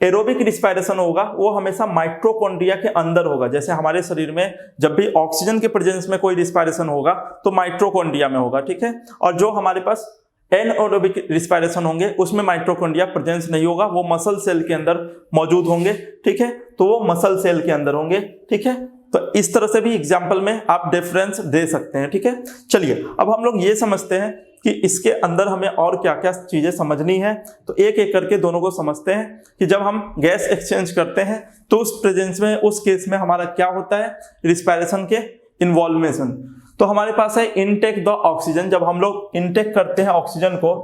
एरोबिक रिस्पायरेशन होगा वो हमेशा माइटोकॉन्ड्रिया के अंदर होगा। जैसे हमारे शरीर में जब भी ऑक्सीजन के प्रेजेंस में कोई रिस्पायरेशन होगा तो माइटोकॉन्ड्रिया में होगा, ठीक है। और जो हमारे पास एनएरोबिक रिस्पायरेशन होंगे उसमें माइटोकॉन्ड्रिया प्रेजेंस नहीं होगा, वो मसल सेल के अंदर मौजूद होंगे, ठीक है। तो वो मसल सेल के अंदर होंगे, ठीक है। तो इस तरह से भी एग्जाम्पल में आप डिफरेंस दे सकते हैं, ठीक है। चलिए, अब हम लोग ये समझते हैं कि इसके अंदर हमें और क्या क्या चीजें समझनी है। तो एक एक करके दोनों को समझते हैं कि जब हम गैस एक्सचेंज करते हैं तो उस प्रेजेंस में, उस केस में हमारा क्या होता है, रिस्पायरेशन के इन्वॉल्वेशन। तो हमारे पास है इनटेक द ऑक्सीजन। जब हम लोग इनटेक करते हैं ऑक्सीजन को,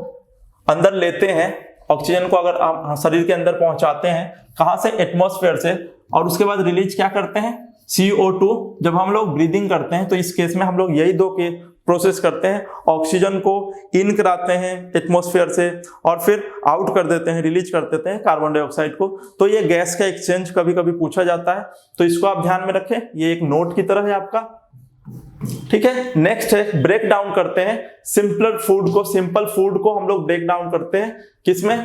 अंदर लेते हैं ऑक्सीजन को, अगर आप शरीर के अंदर पहुंचाते हैं, कहां से, एटमॉस्फेयर से, और उसके बाद रिलीज क्या करते हैं, CO2। जब हम लोग ब्रीदिंग करते हैं तो इस केस में हम लोग यही 2 के प्रोसेस करते हैं, ऑक्सीजन को इन कराते हैं एटमॉस्फेयर से और फिर आउट कर देते हैं, रिलीज कर देते हैं कार्बन डाइऑक्साइड को। तो ये गैस का एक्सचेंज कभी कभी पूछा जाता है, तो इसको आप ध्यान में रखें, ये एक नोट की तरह है आपका, ठीक है। नेक्स्ट है, ब्रेक डाउन करते हैं सिंपल फूड को। सिंपल फूड को हम लोग ब्रेक डाउन करते हैं किसमें,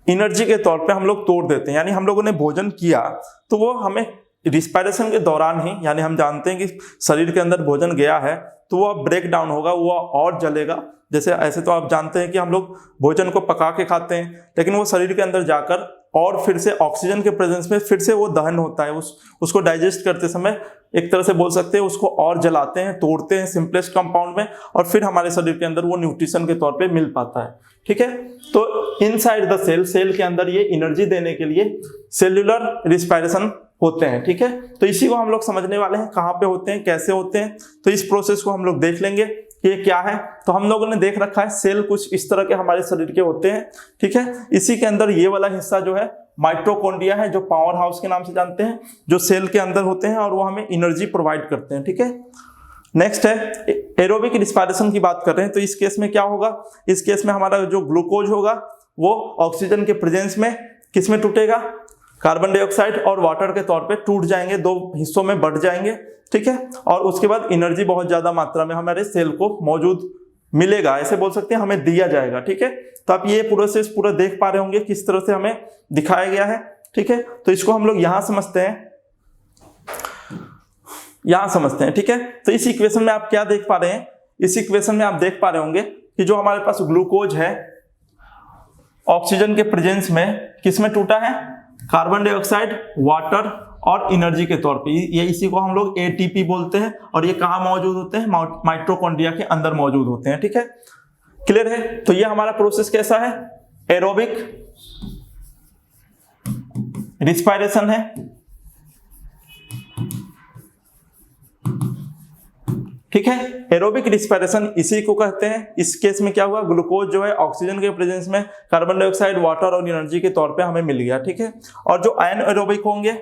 एनर्जी के तौर पे हम लोग तोड़ देते हैं। यानी हम लोगों ने भोजन किया तो वो हमें रिस्पायरेशन के दौरान ही, यानी हम जानते हैं कि शरीर के अंदर भोजन गया है तो वो ब्रेक डाउन होगा, वो और जलेगा। जैसे ऐसे तो आप जानते हैं कि हम लोग भोजन को पका के खाते हैं, लेकिन वो शरीर के अंदर जाकर और फिर से ऑक्सीजन के प्रेजेंस में फिर से वो दहन होता है, उसको डाइजेस्ट करते समय एक तरह से बोल सकते हैं उसको और जलाते हैं, तोड़ते हैं सिंपलेस्ट कंपाउंड में, और फिर हमारे शरीर के अंदर वो न्यूट्रिशन के तौर पे मिल पाता है, ठीक है। तो इनसाइड द सेल, सेल के अंदर ये एनर्जी देने के लिए सेल्यूलर रिस्पायरेशन होते हैं, ठीक है। तो इसी को हम लोग समझने वाले हैं, कहाँ पे होते हैं, कैसे होते हैं। तो इस प्रोसेस को हम लोग देख लेंगे कि ये क्या है। तो हम लोगों ने देख रखा है सेल कुछ इस तरह के हमारे शरीर के होते हैं, ठीक है। इसी के अंदर ये वाला हिस्सा जो है माइटोकॉन्ड्रिया है, जो पावर हाउस के नाम से जानते हैं, जो सेल के अंदर होते हैं और वो हमें एनर्जी प्रोवाइड करते हैं, ठीक है। नेक्स्ट है एरोबिक रिस्पायरेशन की बात कर रहे हैं। तो इस केस में क्या होगा, इस केस में हमारा जो ग्लूकोज होगा वो ऑक्सीजन के प्रेजेंस में किस में टूटेगा, कार्बन डाइऑक्साइड और वाटर के तौर पे टूट जाएंगे, दो हिस्सों में बढ़ जाएंगे, ठीक है। और उसके बाद एनर्जी बहुत ज्यादा मात्रा में हमारे सेल को मौजूद मिलेगा, ऐसे बोल सकते हैं, हमें दिया जाएगा, ठीक है। तो आप ये प्रोसेस पूरा देख पा रहे होंगे किस तरह से हमें दिखाया गया है, ठीक है। तो इसको हम लोग यहां समझते हैं, यहां समझते हैं, ठीक है। तो इस इक्वेशन में आप क्या देख पा रहे हैं, इस इक्वेशन में आप देख पा रहे होंगे कि जो हमारे पास ग्लूकोज है ऑक्सीजन के प्रेजेंस में किस में टूटा है, कार्बन डाइऑक्साइड, वाटर और एनर्जी के तौर पे। ये इसी को हम लोग एटीपी बोलते हैं और ये कहाँ मौजूद होते हैं, माइटोकॉन्ड्रिया के अंदर मौजूद होते हैं, ठीक है। क्लियर है। तो ये हमारा प्रोसेस कैसा है, एरोबिक रिस्पायरेशन है, ठीक है। एरोबिक रिस्पायरेशन इसी को कहते हैं। इस केस में क्या हुआ, ग्लूकोज जो है ऑक्सीजन के प्रेजेंस में कार्बन डाइऑक्साइड, वाटर और एनर्जी के तौर पे हमें मिल गया, ठीक है। और जो एनएरोबिक होंगे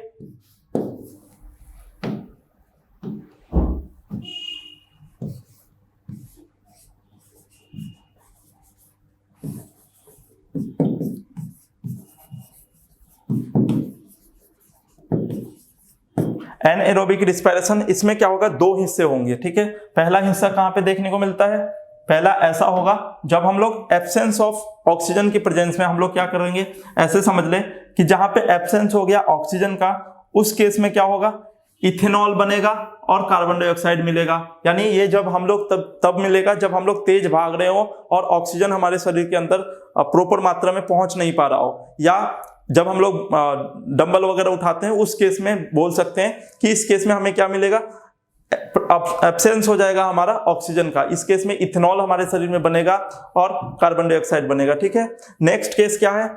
एनएरोबिक रिस्पायरेशन, इसमें क्या होगा, दो हिस्से होंगे, ठीक है। पहला हिस्सा कहां पे देखने को मिलता है, पहला ऐसा होगा जब हम लोग एब्सेंस ऑफ ऑक्सीजन की प्रेजेंस में हम लोग क्या करेंगे, ऐसे समझ ले कि जहां पे एब्सेंस हो गया ऑक्सीजन का, उस केस में क्या होगा, इथेनॉल बनेगा और कार्बन डाइऑक्साइड मिलेगा। यानी ये जब हम लोग तब मिलेगा जब हम लोग तेज भाग रहे हो और ऑक्सीजन हमारे शरीर के अंदर प्रॉपर मात्रा में पहुंच नहीं पा रहा हो, या जब हम लोग डंबल वगैरह उठाते हैं, उस केस में बोल सकते हैं कि इस केस में हमें क्या मिलेगा, एब्सेंस हो जाएगा हमारा ऑक्सीजन का। इस केस में इथेनॉल हमारे शरीर में बनेगा और कार्बन डाइऑक्साइड बनेगा, ठीक है। नेक्स्ट केस क्या है,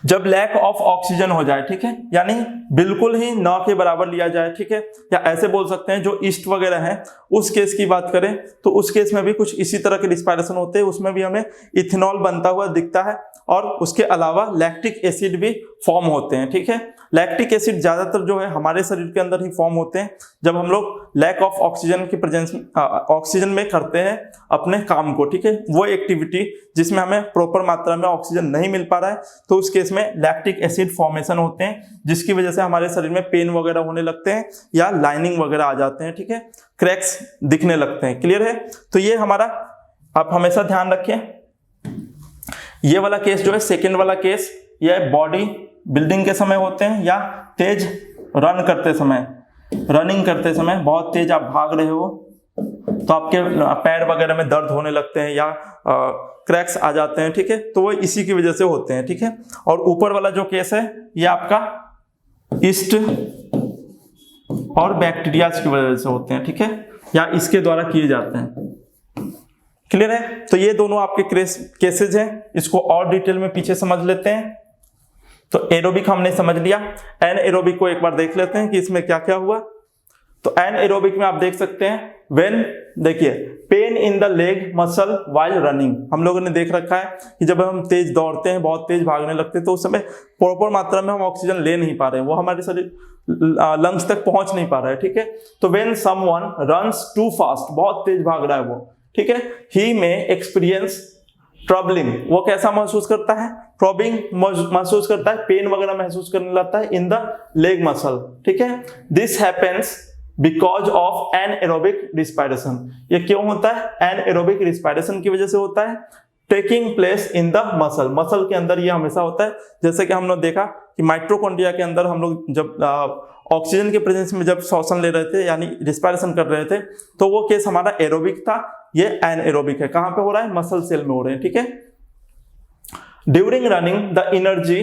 जब लैक ऑफ ऑक्सीजन हो जाए, ठीक है, यानी बिल्कुल ही न के बराबर लिया जाए, ठीक है। या ऐसे बोल सकते हैं जो ईस्ट वगैरह है उस केस की बात करें तो उस केस में भी कुछ इसी तरह के रिस्पायरेशन होते हैं, उसमें भी हमें इथेनॉल बनता हुआ दिखता है और उसके अलावा लैक्टिक एसिड भी फॉर्म होते हैं, ठीक है। लैक्टिक एसिड ज्यादातर जो है हमारे शरीर के अंदर ही फॉर्म होते हैं जब हम लोग लैक ऑफ ऑक्सीजन की प्रेजेंस ऑक्सीजन में करते हैं अपने काम को, ठीक है। वो एक्टिविटी जिसमें हमें प्रॉपर मात्रा में ऑक्सीजन नहीं मिल पा रहा है, तो उस केस में लैक्टिक एसिड फॉर्मेशन होते हैं, जिसकी वजह से हमारे शरीर में पेन वगैरह होने लगते हैं या लाइनिंग वगैरह आ जाते हैं, ठीक है, क्रैक्स दिखने लगते हैं। क्लियर है। तो ये हमारा आप हमेशा ध्यान रखें, ये वाला केस जो है सेकेंड वाला केस, यह बॉडी बिल्डिंग के समय होते हैं या तेज रन करते समय, रनिंग करते समय बहुत तेज आप भाग रहे हो तो आपके पैर वगैरह में दर्द होने लगते हैं या क्रैक्स आ जाते हैं, ठीक है। तो वो इसी की वजह से होते हैं, ठीक है। और ऊपर वाला जो केस है ये आपका ईस्ट और बैक्टीरिया की वजह से होते हैं, ठीक है, या इसके द्वारा किए जाते हैं। क्लियर है। तो ये दोनों आपके केसेज हैं, इसको और डिटेल में पीछे समझ लेते हैं। तो एरोबिक हमने समझ लिया, एनएरोबिक को एक बार देख लेते हैं कि इसमें क्या क्या हुआ। तो एनएरोबिक में आप देख सकते हैं व्हेन, देखिए, pain in the leg muscle while running, हम लोगों ने देख रखा है कि जब हम तेज दौड़ते हैं, बहुत तेज भागने लगते हैं, तो उस समय प्रॉपर मात्रा में हम ऑक्सीजन ले नहीं पा रहे हैं, वो हमारे शरीर लंग्स तक पहुंच नहीं पा रहा है, ठीक है। तो when someone runs too fast, बहुत तेज भाग रहा है वो, ठीक है, ही में एक्सपीरियंस ट्रबलिंग, वो कैसा महसूस करता है, ट्रबिंग महसूस करता है, पेन वगैरह महसूस करने लगता है इन द लेग मसल, ठीक है। This happens because of anaerobic respiration, ये क्यों होता है, एनएरोबिक रिस्पायरेशन की वजह से होता है, taking place in the muscle, muscle के अंदर ये हमेशा होता है। जैसे कि हमने देखा कि माइटोकॉन्ड्रिया के अंदर हम लोग जब ऑक्सीजन के प्रेजेंस में जब श्वसन ले रहे थे यानी रिस्पायरेशन कर रहे थे, तो वो केस हमारा एरोबिक था, ये एनएरोबिक है। कहां पे हो रहा है, मसल सेल में हो रहे हैं, ठीक है। During running the energy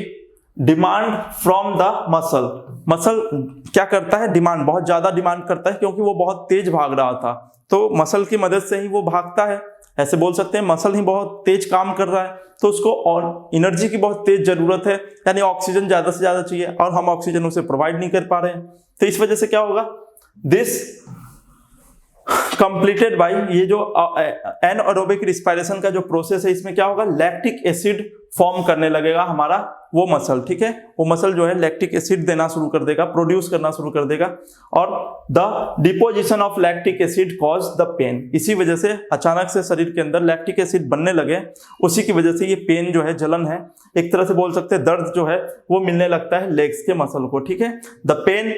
demand from the muscle, muscle क्या करता है, डिमांड, बहुत ज्यादा डिमांड करता है, क्योंकि वो बहुत तेज भाग रहा था, तो मसल की मदद से ही वो भागता है, ऐसे बोल सकते हैं मसल ही बहुत तेज काम कर रहा है, तो उसको और एनर्जी की बहुत तेज जरूरत है, यानी ऑक्सीजन ज्यादा से ज्यादा चाहिए और हम ऑक्सीजन उसे प्रोवाइड नहीं कर पा रहे हैं। तो इस वजह से क्या होगा, दिस कंप्लीटेड बाय, ये जो एनएरोबिक रिस्पायरेशन का जो प्रोसेस है, इसमें क्या होगा, लैक्टिक एसिड फॉर्म करने लगेगा हमारा वो मसल, ठीक है। वो मसल जो है लैक्टिक एसिड देना शुरू कर देगा, प्रोड्यूस करना शुरू कर देगा, और the deposition of lactic acid cause the pain. इसी वजह से अचानक से शरीर के अंदर लैक्टिक एसिड बनने लगे, उसी की वजह से ये पेन जो है, जलन है, एक तरह से बोल सकते हैं दर्द जो है वो मिलने लगता है लेग्स के मसल को, ठीक है। The pain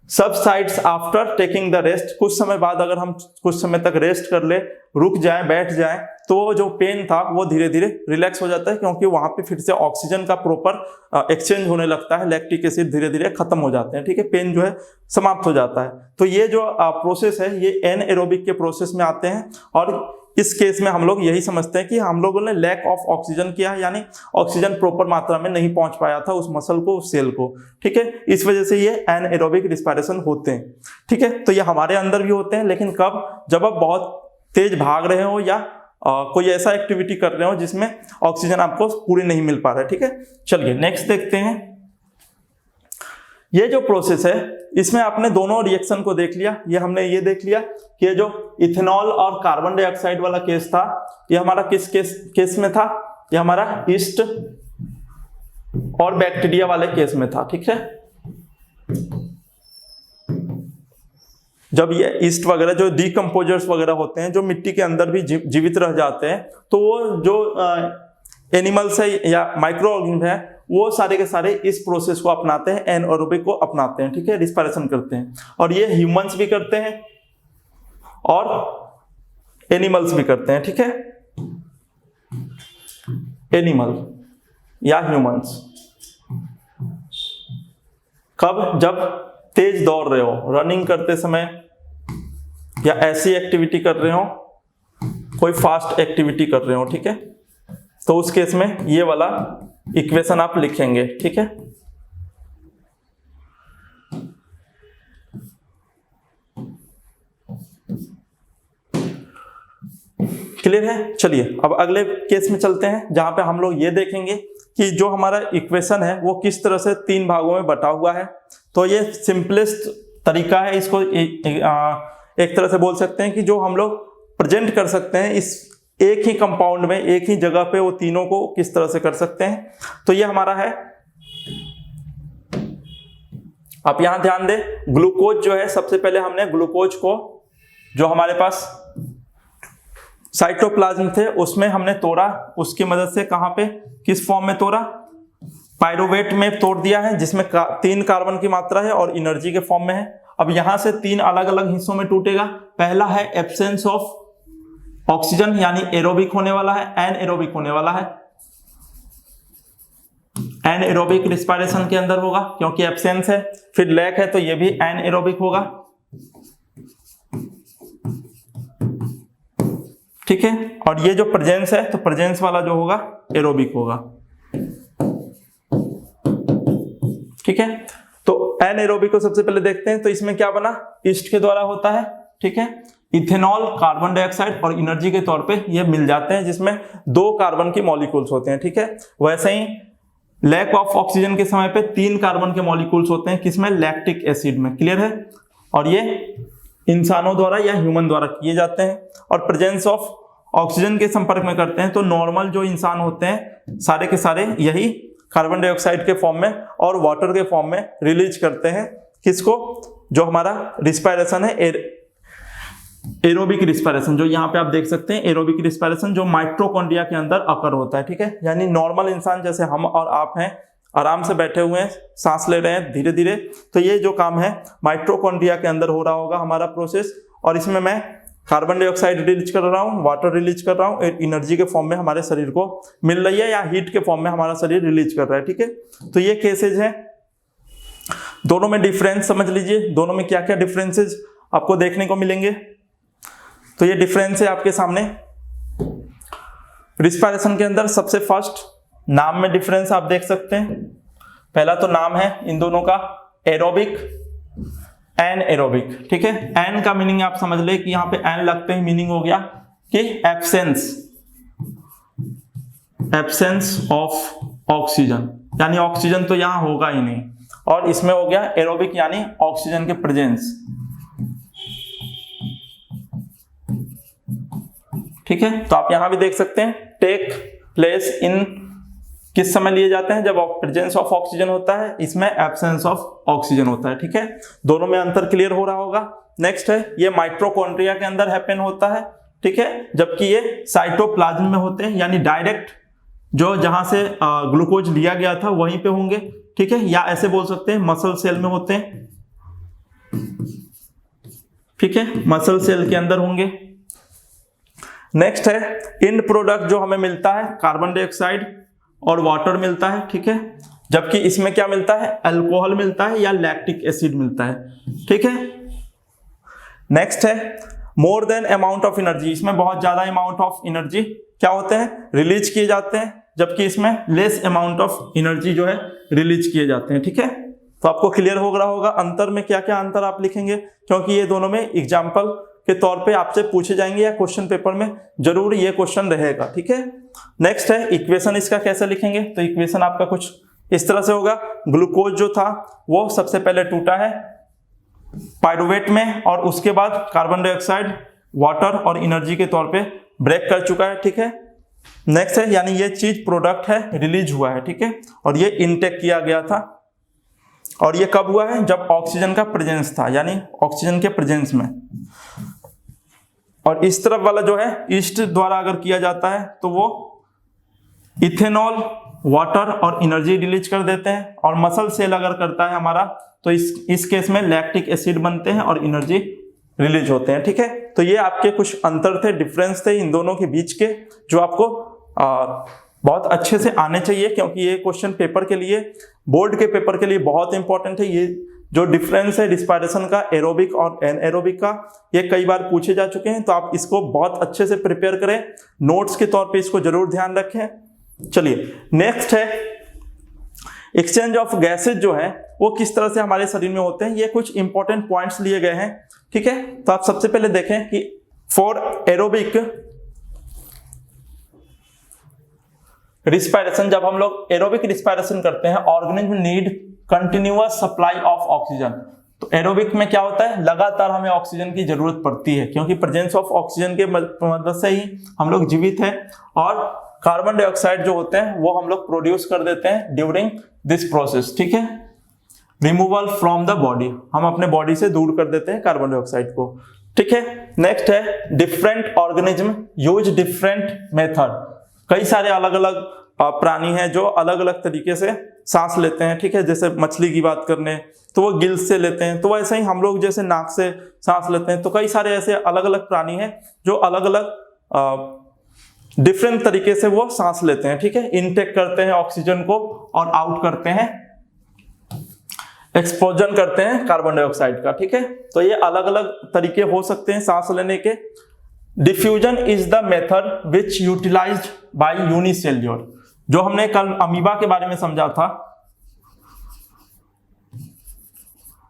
subsides after taking the rest, कुछ समय बाद अगर हम कुछ समय तक रेस्ट कर ले, रुक जाए, बैठ जाए, तो जो पेन था वो धीरे धीरे रिलैक्स हो जाता है, क्योंकि वहां पे फिर से ऑक्सीजन का प्रॉपर एक्सचेंज होने लगता है, लैक्टिक एसिड धीरे धीरे खत्म हो जाते हैं, ठीक है, पेन जो है समाप्त हो जाता है। तो ये जो प्रोसेस है ये एनएरोबिक के प्रोसेस में आते हैं, और इस केस में हम लोग यही समझते हैं कि हम लोगों ने लैक ऑफ ऑक्सीजन किया है, यानी ऑक्सीजन प्रॉपर मात्रा में नहीं पहुंच पाया था उस मसल को, उस सेल को, ठीक है। इस वजह से ये एनएरोबिक रिस्पायरेशन होते हैं, ठीक है। तो ये हमारे अंदर भी होते हैं, लेकिन कब, जब आप बहुत तेज भाग रहे हो या कोई ऐसा एक्टिविटी कर रहे हो जिसमें ऑक्सीजन आपको पूरी नहीं मिल पा रहा है, ठीक है। चलिए नेक्स्ट देखते हैं। ये जो प्रोसेस है इसमें आपने दोनों रिएक्शन को देख लिया, ये हमने ये देख लिया कि ये जो इथेनॉल और कार्बन डाइऑक्साइड वाला केस था, ये हमारा किस केस में था, ये हमारा ईस्ट और बैक्टीरिया वाले केस में था, ठीक है। जब ये ईस्ट वगैरह जो डिकम्पोजर्स वगैरह होते हैं, जो मिट्टी के अंदर भी जीवित रह जाते हैं, तो वो जो एनिमल्स है या माइक्रो ऑर्गेनिज्म है, वो सारे के सारे इस प्रोसेस को अपनाते हैं, एनएरोबिक को अपनाते हैं, ठीक है, रिस्पायरेशन करते हैं। और ये ह्यूमंस भी करते हैं और एनिमल्स भी करते हैं, ठीक है। एनिमल या ह्यूमंस कब, जब तेज दौड़ रहे हो, रनिंग करते समय, या ऐसी एक्टिविटी कर रहे हो, कोई फास्ट एक्टिविटी कर रहे हो, ठीक है, तो उस केस में ये वाला इक्वेशन आप लिखेंगे, ठीक है। क्लियर है। चलिए अब अगले केस में चलते हैं, जहां पे हम लोग ये देखेंगे कि जो हमारा इक्वेशन है वो किस तरह से 3 भागों में बटा हुआ है। तो ये सिंपलेस्ट तरीका है, इसको एक तरह से बोल सकते हैं कि जो हम लोग प्रेजेंट कर सकते हैं इस एक ही कंपाउंड में, एक ही जगह पे वो तीनों को किस तरह से कर सकते हैं। तो ये हमारा है, आप यहां ध्यान दें, ग्लूकोज जो है, सबसे पहले हमने ग्लूकोज को जो हमारे पास साइटोप्लाज्म थे उसमें हमने तोड़ा, उसकी मदद से कहां पे, किस फॉर्म में तोड़ा, पायरुवेट में तोड़ दिया है, जिसमें 3 कार्बन की मात्रा है और एनर्जी के फॉर्म में है। अब यहां से 3 अलग अलग हिस्सों में टूटेगा। पहला है एब्सेंस ऑफ ऑक्सीजन, यानी एरोबिक होने वाला है, एनएरोबिक होने वाला है, एनएरोबिक रिस्पायरेशन के अंदर होगा क्योंकि एब्सेंस है। फिर लैक है तो ये भी एनएरोबिक होगा, ठीक है। और ये जो प्रेजेंस है, तो प्रेजेंस वाला जो होगा एरोबिक होगा, ठीक है। तो एनएरोबिक को सबसे पहले देखते हैं। तो इसमें क्या बना, ईस्ट के द्वारा होता है, ठीक है। इथेनॉल, कार्बन डाइऑक्साइड और एनर्जी के तौर पे ये मिल जाते हैं, जिसमें 2 कार्बन के मॉलिक्यूल्स होते हैं, ठीक है। वैसे ही लैक ऑफ ऑक्सीजन के समय पे 3 कार्बन के मॉलिक्यूल्स होते हैं, किसमें, लैक्टिक एसिड में, क्लियर है। और ये इंसानों द्वारा या ह्यूमन द्वारा किए जाते हैं। और प्रेजेंस ऑफ ऑक्सीजन के संपर्क में करते हैं तो नॉर्मल जो इंसान होते हैं सारे के सारे यही कार्बन डाइऑक्साइड के फॉर्म में और वाटर के फॉर्म में रिलीज करते हैं, किसको, जो हमारा रिस्पायरेशन है, एरोबिक रिस्पायरेशन, जो यहाँ पे आप देख सकते हैं, एरोबिक रिस्पायरेशन जो माइटोकॉन्ड्रिया के अंदर अकर होता है, ठीक है। यानी नॉर्मल इंसान जैसे हम और आप हैं, आराम से बैठे हुए हैं, सांस ले रहे हैं धीरे धीरे, तो ये जो काम है माइटोकॉन्ड्रिया के अंदर हो रहा होगा हमारा प्रोसेस। और इसमें मैं कार्बन डाइऑक्साइड रिलीज कर रहा हूँ, वाटर रिलीज कर रहा हूँ, एनर्जी के फॉर्म में हमारे शरीर को मिल रही है, या हीट के फॉर्म में हमारा शरीर रिलीज कर रहा है, ठीक है। तो ये केसेज है, दोनों में डिफरेंस समझ लीजिए, दोनों में क्या क्या डिफरेंसेज आपको देखने को मिलेंगे। तो ये डिफरेंस है आपके सामने। रिस्पायरेशन के अंदर सबसे फर्स्ट नाम में डिफरेंस आप देख सकते हैं। पहला तो नाम है इन दोनों का, एरोबिक, एनएरोबिक, ठीक है। एन का मीनिंग आप समझ ले कि यहाँ पे एन लगते ही मीनिंग हो गया कि एब्सेंस ऑफ ऑक्सीजन, यानी ऑक्सीजन तो यहां होगा ही नहीं, और इसमें हो गया एरोबिक यानी ऑक्सीजन के प्रेजेंस। ठीक है, तो आप यहां भी देख सकते हैं टेक प्लेस इन किस समय लिए जाते हैं, जब प्रेजेंस ऑफ ऑक्सीजन होता है, इसमें एब्सेंस ऑफ ऑक्सीजन होता है। ठीक है, दोनों में अंतर क्लियर हो रहा होगा। नेक्स्ट है ये माइटोकॉन्ड्रिया के अंदर हैपन होता है। ठीक है, जबकि ये साइटोप्लाज्म में होते हैं, यानी डायरेक्ट जो जहां से ग्लूकोज लिया गया था वहीं पे होंगे। ठीक है, या ऐसे बोल सकते हैं मसल सेल में होते हैं। ठीक है, मसल सेल के अंदर होंगे। नेक्स्ट है इंड प्रोडक्ट जो हमें मिलता है कार्बन डाइऑक्साइड और वाटर मिलता है। ठीक है, जबकि इसमें क्या मिलता है, अल्कोहल मिलता है या लैक्टिक एसिड मिलता है। ठीक है, नेक्स्ट है more than amount of energy, इसमें बहुत ज्यादा अमाउंट ऑफ एनर्जी क्या होते हैं, रिलीज किए जाते हैं, जबकि इसमें लेस अमाउंट ऑफ एनर्जी जो है रिलीज किए जाते हैं। ठीक है, तो आपको क्लियर हो रहा होगा अंतर में क्या क्या अंतर आप लिखेंगे, क्योंकि ये दोनों में एग्जाम्पल के तौर पे आपसे पूछे जाएंगे या क्वेश्चन पेपर में जरूर ये क्वेश्चन रहेगा। ठीक है, नेक्स्ट है इक्वेशन, इसका कैसे लिखेंगे, तो इक्वेशन आपका कुछ इस तरह से होगा। ग्लूकोज जो था वो सबसे पहले टूटा है पाइरुवेट में, और उसके बाद कार्बन डाइऑक्साइड, वाटर और एनर्जी के तौर पे ब्रेक कर चुका है। ठीक है, नेक्स्ट है यानी ये चीज प्रोडक्ट है, रिलीज हुआ है। ठीक है, और ये इनटेक किया गया था, और ये कब हुआ है, जब ऑक्सीजन का प्रेजेंस था, यानी ऑक्सीजन के प्रेजेंस में। और इस तरफ वाला जो है ईस्ट द्वारा अगर किया जाता है तो वो इथेनॉल, वाटर और एनर्जी रिलीज कर देते हैं, और मसल सेल अगर करता है हमारा तो इस केस में लैक्टिक एसिड बनते हैं और एनर्जी रिलीज होते हैं। ठीक है, तो ये आपके कुछ अंतर थे, डिफरेंस थे इन दोनों के बीच के, जो आपको बहुत अच्छे से आने चाहिए, क्योंकि ये क्वेश्चन पेपर के लिए, बोर्ड के पेपर के लिए बहुत इंपॉर्टेंट है। ये जो डिफरेंस है रिस्पायरेशन का, एरोबिक और एनएरोबिक का, ये कई बार पूछे जा चुके हैं, तो आप इसको बहुत अच्छे से प्रिपेयर करें, नोट्स के तौर पे इसको जरूर ध्यान रखें। चलिए नेक्स्ट है एक्सचेंज ऑफ गैसेज जो है वो किस तरह से हमारे शरीर में होते हैं, ये कुछ इंपॉर्टेंट पॉइंट्स लिए गए हैं। ठीक है, तो आप सबसे पहले देखें कि फॉर एरोबिक रिस्पायरेशन, जब हम लोग एरोबिक रिस्पायरेशन करते हैं, organism need continuous supply of oxygen. तो एरोबिक में क्या होता है, लगातार हमें ऑक्सीजन की जरूरत पड़ती है, क्योंकि प्रेजेंस ऑफ ऑक्सीजन के मदद से ही हम लोग जीवित हैं, और कार्बन डाइऑक्साइड जो होते हैं वो हम लोग प्रोड्यूस कर देते हैं ड्यूरिंग दिस प्रोसेस। ठीक है, रिमूवल फ्रॉम द बॉडी, हम अपने बॉडी से दूर कर देते हैं कार्बन डाइऑक्साइड को। ठीक है, नेक्स्ट है different organism use different method, कई सारे अलग अलग प्राणी हैं जो अलग अलग तरीके से सांस लेते हैं। ठीक है, जैसे मछली की बात करने तो वो गिल्स से लेते हैं, तो वैसे ही हम लोग जैसे नाक से सांस लेते हैं। तो कई सारे ऐसे अलग अलग प्राणी हैं जो अलग अलग डिफरेंट तरीके से वो सांस लेते हैं। ठीक है, इनटेक करते हैं ऑक्सीजन को और आउट करते हैं, एक्सपोजन करते हैं कार्बन डाइऑक्साइड का। ठीक है, तो ये अलग अलग तरीके हो सकते हैं सांस लेने के। Diffusion is the method which utilized by unicellular, जो हमने कल अमीबा के बारे में समझा था,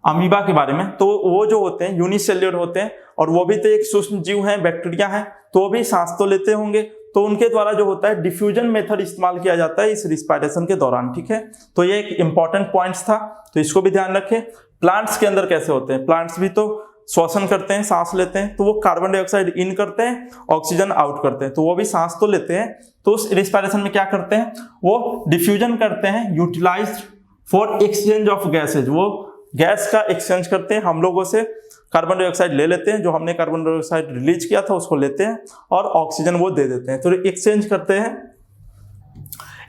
अमीबा के बारे में, तो वो जो होते हैं यूनिसेल्यूलर होते हैं, और वो भी तो एक सूक्ष्म जीव हैं, बैक्टीरिया हैं, तो वो भी सांस तो लेते होंगे, तो उनके द्वारा जो होता है डिफ्यूजन मेथड इस्तेमाल किया जाता है इस रिस्पायरेशन के दौरान। ठीक है, तो ये एक इंपॉर्टेंट पॉइंट्स था, तो इसको भी ध्यान रखें। प्लांट्स के अंदर कैसे होते हैं, प्लांट्स भी तो श्वसन करते हैं, सांस लेते हैं, तो वो कार्बन डाइऑक्साइड इन करते हैं, ऑक्सीजन आउट करते हैं, तो वो भी सांस तो लेते हैं। तो उस रिस्पायरेशन में क्या करते हैं, वो डिफ्यूजन करते हैं, utilized for exchange of gases, वो गैस का एक्सचेंज करते हैं, हम लोगों से कार्बन डाइऑक्साइड ले लेते हैं, जो हमने कार्बन डाइऑक्साइड रिलीज किया था उसको लेते हैं, और ऑक्सीजन वो दे देते हैं, तो एक्सचेंज करते हैं।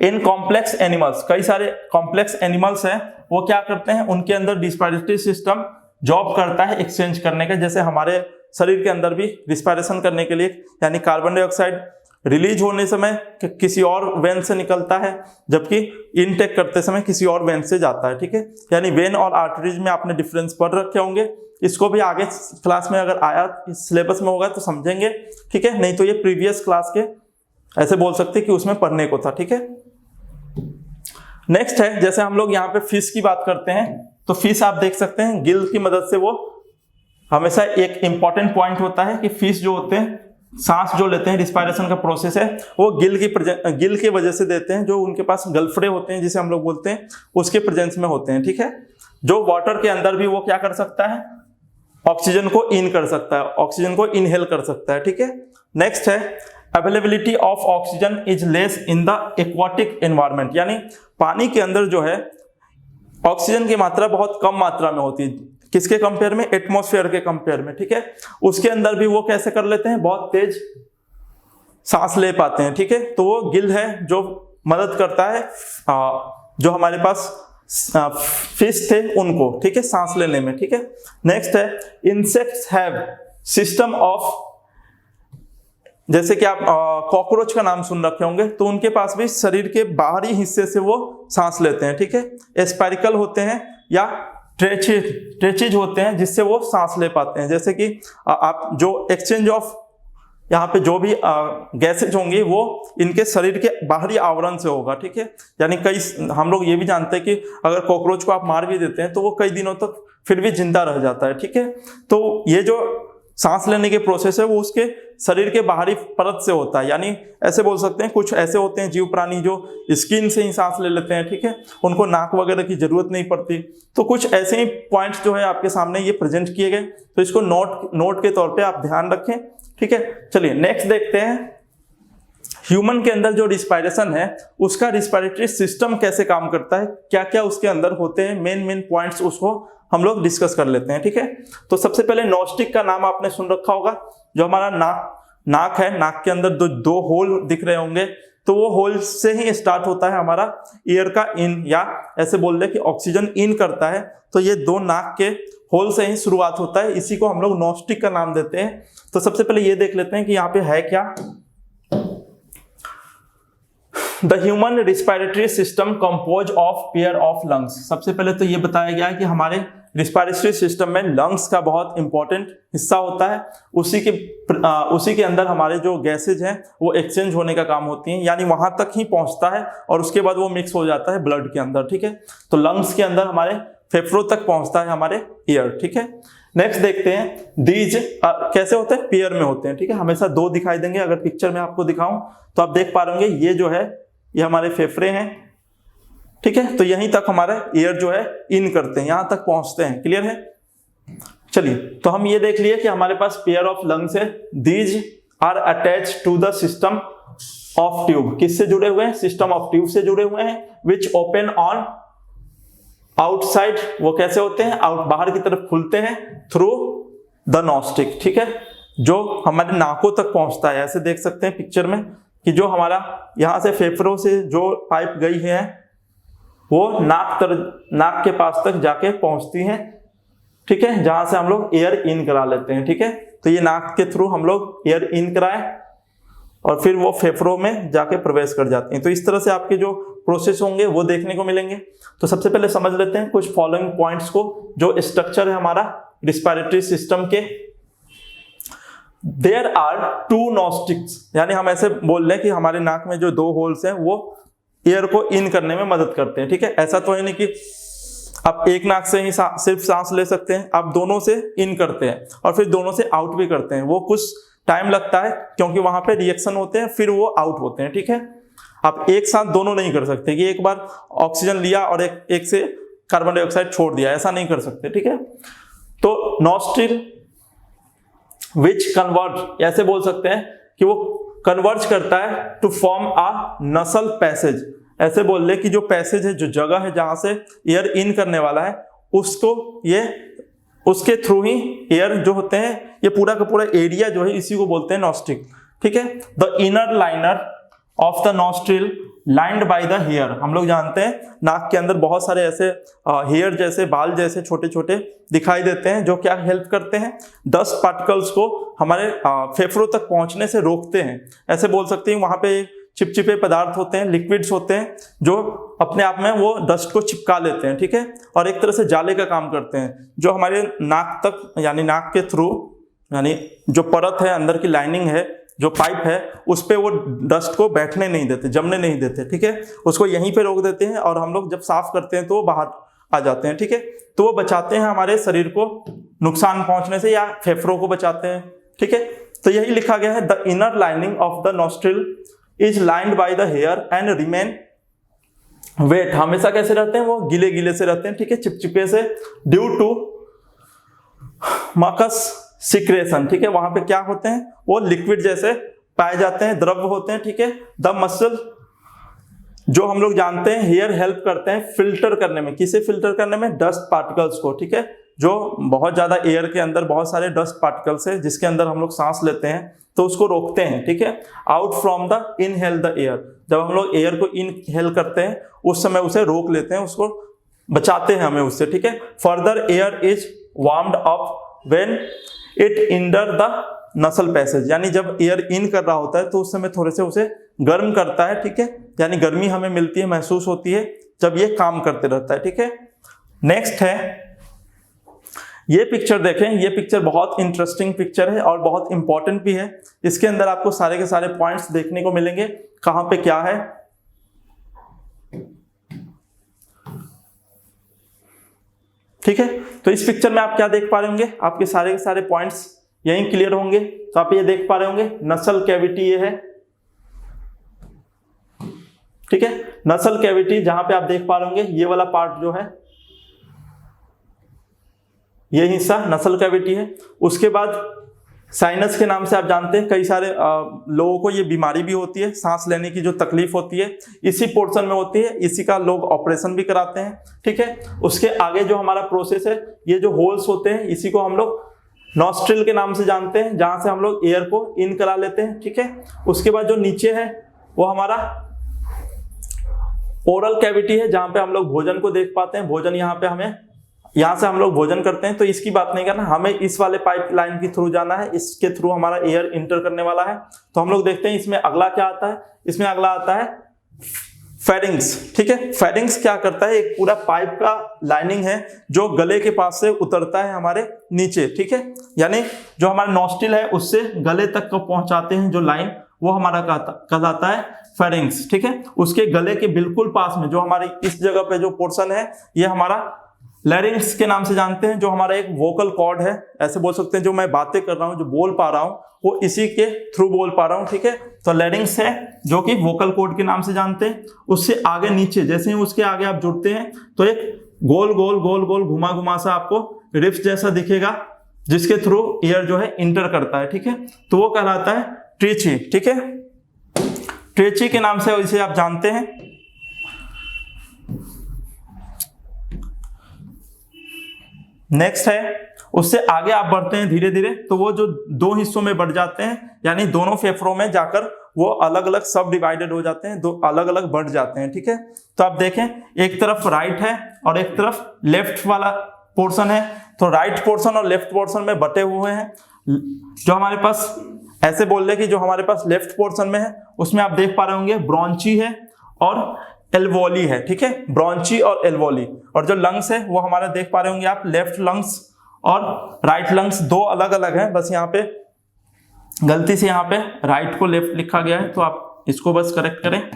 इन कॉम्प्लेक्स एनिमल्स, कई सारे कॉम्प्लेक्स एनिमल्स हैं, वो क्या करते हैं, उनके अंदर रिस्पायरेटरी सिस्टम जॉब करता है एक्सचेंज करने का, जैसे हमारे शरीर के अंदर भी रिस्पायरेशन करने के लिए, यानी कार्बन डाइऑक्साइड रिलीज होने समय किसी और वेन से निकलता है, जबकि इनटेक करते समय किसी और वेन से जाता है। ठीक है, यानी वेन और आर्टरीज में आपने डिफरेंस पढ़ रखे होंगे, इसको भी आगे क्लास में अगर आया सिलेबस में होगा तो समझेंगे। ठीक है, नहीं तो ये प्रीवियस क्लास के ऐसे बोल सकते कि उसमें पढ़ने को था। ठीक है, नेक्स्ट है, जैसे हम लोग यहाँ पे फिश की बात करते हैं, तो फिश आप देख सकते हैं गिल की मदद से, वो हमेशा एक इंपॉर्टेंट पॉइंट होता है कि फिश जो होते हैं सांस जो लेते हैं, रिस्पायरेशन का प्रोसेस है, वो गिल की वजह से देते हैं, जो उनके पास गलफड़े होते हैं जिसे हम लोग बोलते हैं, उसके प्रेजेंस में होते हैं, ठीक है। जो वाटर के अंदर भी वो क्या कर सकता है, ऑक्सीजन को इन कर सकता है, ऑक्सीजन को इनहेल कर सकता है, ठीक है। नेक्स्ट है availability of oxygen is less in the aquatic environment, यानी पानी के अंदर जो है ऑक्सीजन की मात्रा बहुत कम मात्रा में होती है, किसके कंपेयर में, एटमॉस्फेयर के कंपेयर में, ठीक है। उसके अंदर भी वो कैसे कर लेते हैं, बहुत तेज सांस ले पाते हैं, ठीक है। तो वो गिल है जो मदद करता है जो हमारे पास फिश थे उनको, ठीक है, सांस लेने में, ठीक है। नेक्स्ट है इंसेक्ट्स हैव सिस्टम ऑफ, जैसे कि आप कॉकरोच का नाम सुन रखे होंगे, तो उनके पास भी शरीर के बाहरी हिस्से से वो सांस लेते हैं, ठीक है। एस्पाइरिकल होते हैं या ट्रेचिज होते हैं जिससे वो सांस ले पाते हैं। जैसे कि आप जो एक्सचेंज ऑफ यहाँ पे जो भी गैसेज होंगी वो इनके शरीर के बाहरी आवरण से होगा, ठीक है। यानी कई हम लोग ये भी जानते हैं कि अगर कॉकरोच को आप मार भी देते हैं तो वो कई दिनों तक फिर भी जिंदा रह जाता है, ठीक है। तो ये जो सांस लेने के प्रोसेस है वो उसके शरीर के बाहरी परत से होता है, यानी ऐसे बोल सकते हैं कुछ ऐसे होते हैं जीव प्राणी जो स्किन से ही सांस ले लेते हैं, ठीक है, उनको नाक वगैरह की जरूरत नहीं पड़ती। तो कुछ ऐसे ही पॉइंट्स जो है आपके सामने ये प्रेजेंट किए गए, तो इसको नोट के तौर पे आप ध्यान रखें, ठीक है। चलिए नेक्स्ट देखते हैं, ह्यूमन के अंदर जो रिस्पायरेशन है उसका रिस्पायरेटरी सिस्टम कैसे काम करता है, क्या क्या उसके अंदर होते हैं, मेन पॉइंट्स उसको हम लोग डिस्कस कर लेते हैं, ठीक है। तो सबसे पहले नॉस्टिक का नाम आपने सुन रखा होगा, जो हमारा नाक है, नाक के अंदर दो होल दिख रहे होंगे, तो वो होल से ही स्टार्ट होता है हमारा एयर का इन, या ऐसे बोल रहे कि ऑक्सीजन इन करता है, तो ये दो नाक के होल से ही शुरुआत होता है, इसी को हम लोग नॉस्टिक का नाम देते हैं। तो सबसे पहले ये देख लेते हैं कि यहाँ पे है क्या। The human respiratory system compose of pair of lungs. सबसे पहले तो ये बताया गया है कि हमारे रिस्पायरेटरी सिस्टम में लंग्स का बहुत इंपॉर्टेंट हिस्सा होता है, उसी के अंदर हमारे जो गैसेज हैं वो एक्सचेंज होने का काम होती हैं, यानी वहां तक ही पहुंचता है और उसके बाद वो मिक्स हो जाता है ब्लड के अंदर, ठीक है। तो लंग्स के अंदर हमारे फेफड़ों तक पहुंचता है हमारे एयर, ठीक है। नेक्स्ट देखते हैं, दीज कैसे होते हैं, पेयर में होते हैं, ठीक है। हमेशा दो दिखाई देंगे, अगर पिक्चर में आपको दिखाऊं तो आप देख पा रहे होंगे, ये जो है ये हमारे फेफड़े हैं, ठीक है। तो यहीं तक हमारा एयर जो है इन करते हैं, यहां तक पहुंचते हैं, क्लियर है। चलिए तो हम ये देख लिए कि हमारे पास पेयर ऑफ लंग्स है, these are attach to the system of tube, किससे जुड़े हुए हैं, सिस्टम ऑफ ट्यूब से जुड़े हुए हैं, विच ओपन ऑन आउटसाइड, वो कैसे होते हैं, बाहर की तरफ खुलते हैं, थ्रू द नॉस्टिक, ठीक है, जो हमारे नाकों तक पहुंचता है। ऐसे देख सकते हैं पिक्चर में कि जो हमारा यहां से फेफड़ों से जो पाइप गई है वो नाक के पास तक जाके पहुंचती हैं, ठीक है, जहां से हम लोग एयर इन करा लेते हैं, ठीक है। तो ये नाक के थ्रू हम लोग एयर इन कराएं और फिर वो फेफड़ों में जाके प्रवेश कर जाती हैं। तो इस तरह से आपके जो प्रोसेस होंगे वो देखने को मिलेंगे। तो सबसे पहले समझ लेते हैं कुछ फॉलोइंग पॉइंट्स को, जो स्ट्रक्चर है हमारा रिस्पायरेटरी सिस्टम के। देयर आर टू नॉस्टिक्स, यानी हम ऐसे बोल रहे हैं कि हमारे नाक में जो दो होल्स हैं वो एयर को इन करने में मदद करते हैं, ठीक है। ऐसा तो है नहीं कि आप एक नाक से ही सिर्फ सांस ले सकते हैं, आप दोनों से इन करते हैं और फिर दोनों से आउट भी करते हैं। वो कुछ टाइम लगता है क्योंकि वहां पे रिएक्शन होते हैं, फिर वो आउट होते हैं, ठीक है। आप एक साथ दोनों नहीं कर सकते कि एक बार ऑक्सीजन लिया और एक से कार्बन डाइऑक्साइड छोड़ दिया, ऐसा नहीं कर सकते, ठीक है। तो नॉस्ट्रिल विच कन्वर्ट, ऐसे बोल सकते हैं कि वो कन्वर्ज करता है टू फॉर्म अ नसल पैसेज। ऐसे बोल ले कि जो पैसेज है, जो जगह है जहां से एयर इन करने वाला है, उसको ये उसके थ्रू ही एयर जो होते हैं, ये पूरा का पूरा एरिया जो है इसी को बोलते हैं नॉस्ट्रिल, ठीक है। The inner liner of the nostril lined by the hair, हम लोग जानते हैं नाक के अंदर बहुत सारे ऐसे हेयर जैसे बाल जैसे छोटे छोटे दिखाई देते हैं, जो क्या हेल्प करते हैं, डस्ट पार्टिकल्स को हमारे फेफड़ों तक पहुंचने से रोकते हैं। ऐसे बोल सकते हैं वहां पे चिपचिपे पदार्थ होते हैं, लिक्विड्स होते हैं, जो अपने आप में वो डस्ट को चिपका लेते हैं, ठीक है, और एक तरह से जाले का काम करते हैं, जो हमारे नाक तक यानी नाक के थ्रू, यानी जो परत है अंदर की लाइनिंग है, जो पाइप है, उस पे वो डस्ट को बैठने नहीं देते, जमने नहीं देते, ठीक है, उसको यहीं पे रोक देते हैं और हम लोग जब साफ करते हैं तो वो बाहर आ जाते हैं, ठीक है। तो वो बचाते हैं हमारे शरीर को नुकसान पहुंचने से, या फेफड़ों को बचाते हैं, ठीक है। तो यही लिखा गया है, the inner lining of the nostril is lined by the hair and remain wet, हमेशा कैसे रहते हैं, वो गीले गीले से रहते हैं, ठीक है, चिपचिपे से, ड्यू टू मकस सिक्रेशन, ठीक है, वहां पे क्या होते हैं, वो लिक्विड जैसे पाए जाते हैं, द्रव होते हैं, ठीक है। द मसल, जो हम लोग जानते हैं हेयर हेल्प करते हैं फिल्टर करने में, किसे फिल्टर करने में, डस्ट पार्टिकल्स को, ठीक है, जो बहुत ज्यादा एयर के अंदर बहुत सारे डस्ट पार्टिकल्स है जिसके अंदर हम लोग सांस लेते हैं तो उसको रोकते हैं, ठीक है, out from the inhale the air, जब हम लोग एयर को इनहेल करते हैं उस समय उसे रोक लेते हैं, उसको बचाते हैं हमें उससे, ठीक है। Further air is warmed up when it enter the नसल पैसेज, यानी जब एयर इन कर रहा होता है तो उस समय थोड़े से उसे गर्म करता है, ठीक है, यानी गर्मी हमें मिलती है, महसूस होती है जब ये काम करते रहता है, ठीक है। नेक्स्ट है ये पिक्चर देखें, ये पिक्चर बहुत इंटरेस्टिंग पिक्चर है और बहुत इंपॉर्टेंट भी है। इसके अंदर आपको सारे के सारे पॉइंट्स देखने को मिलेंगे, कहां पे क्या है, ठीक है। तो इस पिक्चर में आप क्या देख पा रहे होंगे, आपके सारे के सारे पॉइंट्स यहीं क्लियर होंगे। तो आप ये देख पा रहे होंगे नसल कैविटी ये है, ठीक है, नसल कैविटी जहां पे आप देख पा रहे होंगे ये वाला पार्ट जो है, ये हिस्सा नसल कैविटी है। उसके बाद साइनस के नाम से आप जानते हैं कई सारे लोगों को ये बीमारी भी होती है, सांस लेने की जो तकलीफ होती है इसी पोर्शन में होती है, इसी का लोग ऑपरेशन भी कराते हैं, ठीक है। उसके आगे जो हमारा प्रोसेस है, ये जो होल्स होते हैं इसी को हम लोग नॉस्ट्रिल के नाम से जानते हैं, जहां से हम लोग एयर को इन करा लेते हैं, ठीक है। उसके बाद जो नीचे है वो हमारा ओरल कैविटी है, जहां पे हम लोग भोजन को देख पाते हैं, भोजन यहाँ से हम लोग भोजन करते हैं। तो इसकी बात नहीं करना, हमें इस वाले पाइपलाइन के थ्रू जाना है, इसके थ्रू हमारा एयर इंटर करने वाला है। तो हम लोग देखते हैं इसमें अगला क्या आता है, इसमें अगला आता है फेरिंग्स, ठीक है। फेरिंग्स क्या करता है, एक पूरा पाइप का लाइनिंग है जो गले के पास से उतरता है हमारे नीचे, ठीक है, यानी जो हमारा नॉस्ट्रिल है उससे गले तक को पहुंचाते हैं जो लाइन, वो हमारा कहलाता है फेरिंग्स, ठीक है। उसके गले के बिल्कुल पास में जो हमारे इस जगह पे जो पोर्शन है ये हमारा लैरिंग्स के नाम से जानते हैं, जो हमारा एक वोकल कॉर्ड है, ऐसे बोल सकते हैं, जो मैं बातें कर रहा हूं, जो बोल पा रहा हूं वो इसी के थ्रू बोल पा रहा हूं, ठीक है। तो लैरिंग्स है जो कि वोकल कॉर्ड के नाम से जानते हैं। उससे आगे नीचे जैसे ही उसके आगे आप जुड़ते हैं तो एक गोल गोल गोल गोल घुमा घुमा सा आपको रिफ्ट जैसा दिखेगा जिसके थ्रू एयर जो है इंटर करता है, ठीक है। तो वो कहलाता है ट्रीची, ठीक है, ट्रीची के नाम से इसे आप जानते हैं। नेक्स्ट है, उससे आगे आप बढ़ते हैं धीरे धीरे तो वो जो दो हिस्सों में बढ़ जाते हैं, यानी दोनों फेफड़ों में जाकर वो अलग अलग सब डिवाइडेड हो जाते हैं, दो अलग अलग बढ़ जाते हैं, ठीक है। तो आप देखें एक तरफ राइट है और एक तरफ लेफ्ट वाला पोर्शन है, तो राइट पोर्शन और लेफ्ट पोर्शन में बटे हुए हैं। जो हमारे पास ऐसे बोल रहे कि जो हमारे पास लेफ्ट पोर्शन में है उसमें आप देख पा रहे होंगे ब्रोंची है और एल्वोली है, ठीक है, ब्रोंची और एल्वोली। और जो लंग्स है वो हमारे देख पा रहे होंगे आप, लेफ्ट लंग्स और राइट लंग्स दो अलग अलग हैं, बस यहाँ पे गलती से यहाँ पे राइट को लेफ्ट लिखा गया है तो आप इसको बस करेक्ट करें,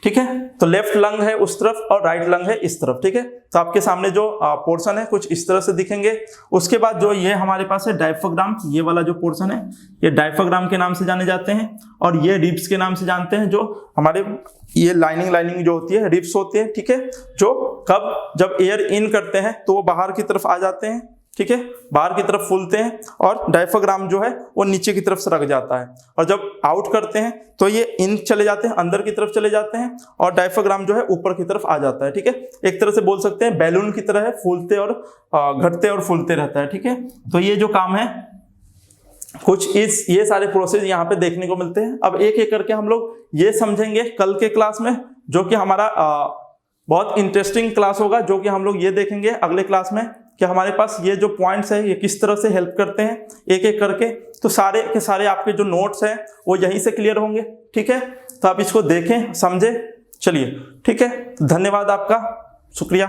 ठीक है। तो लेफ्ट लंग है उस तरफ और राइट लंग है इस तरफ, ठीक है। तो आपके सामने जो पोर्शन है कुछ इस तरह से दिखेंगे। उसके बाद जो ये हमारे पास है डायफ्राम, ये वाला जो पोर्शन है ये डायफ्राम के नाम से जाने जाते हैं, और ये रिब्स के नाम से जानते हैं, जो हमारे ये लाइनिंग जो होती है रिब्स होती है, ठीक है, जो कब जब एयर इन करते हैं तो वो बाहर की तरफ आ जाते हैं, ठीक है, बाहर की तरफ फूलते हैं, और डायफ्राम जो है वो नीचे की तरफ सरक जाता है, और जब आउट करते हैं तो ये इन चले जाते हैं, अंदर की तरफ चले जाते हैं, और डायफ्राम जो है ऊपर की तरफ आ जाता है, ठीक है। एक तरह से बोल सकते हैं बैलून की तरह है, फूलते और घटते और फूलते रहता है, ठीक है। तो ये जो काम है कुछ ये सारे प्रोसेस यहाँ पे देखने को मिलते हैं। अब एक एक करके हम लोग ये समझेंगे कल के क्लास में, जो कि हमारा बहुत इंटरेस्टिंग क्लास होगा, जो कि हम लोग ये देखेंगे अगले क्लास में कि हमारे पास ये जो पॉइंट्स है ये किस तरह से हेल्प करते हैं एक एक करके। तो सारे के सारे आपके जो नोट्स हैं वो यहीं से क्लियर होंगे, ठीक है। तो आप इसको देखें, समझें, चलिए, ठीक है। धन्यवाद आपका, शुक्रिया।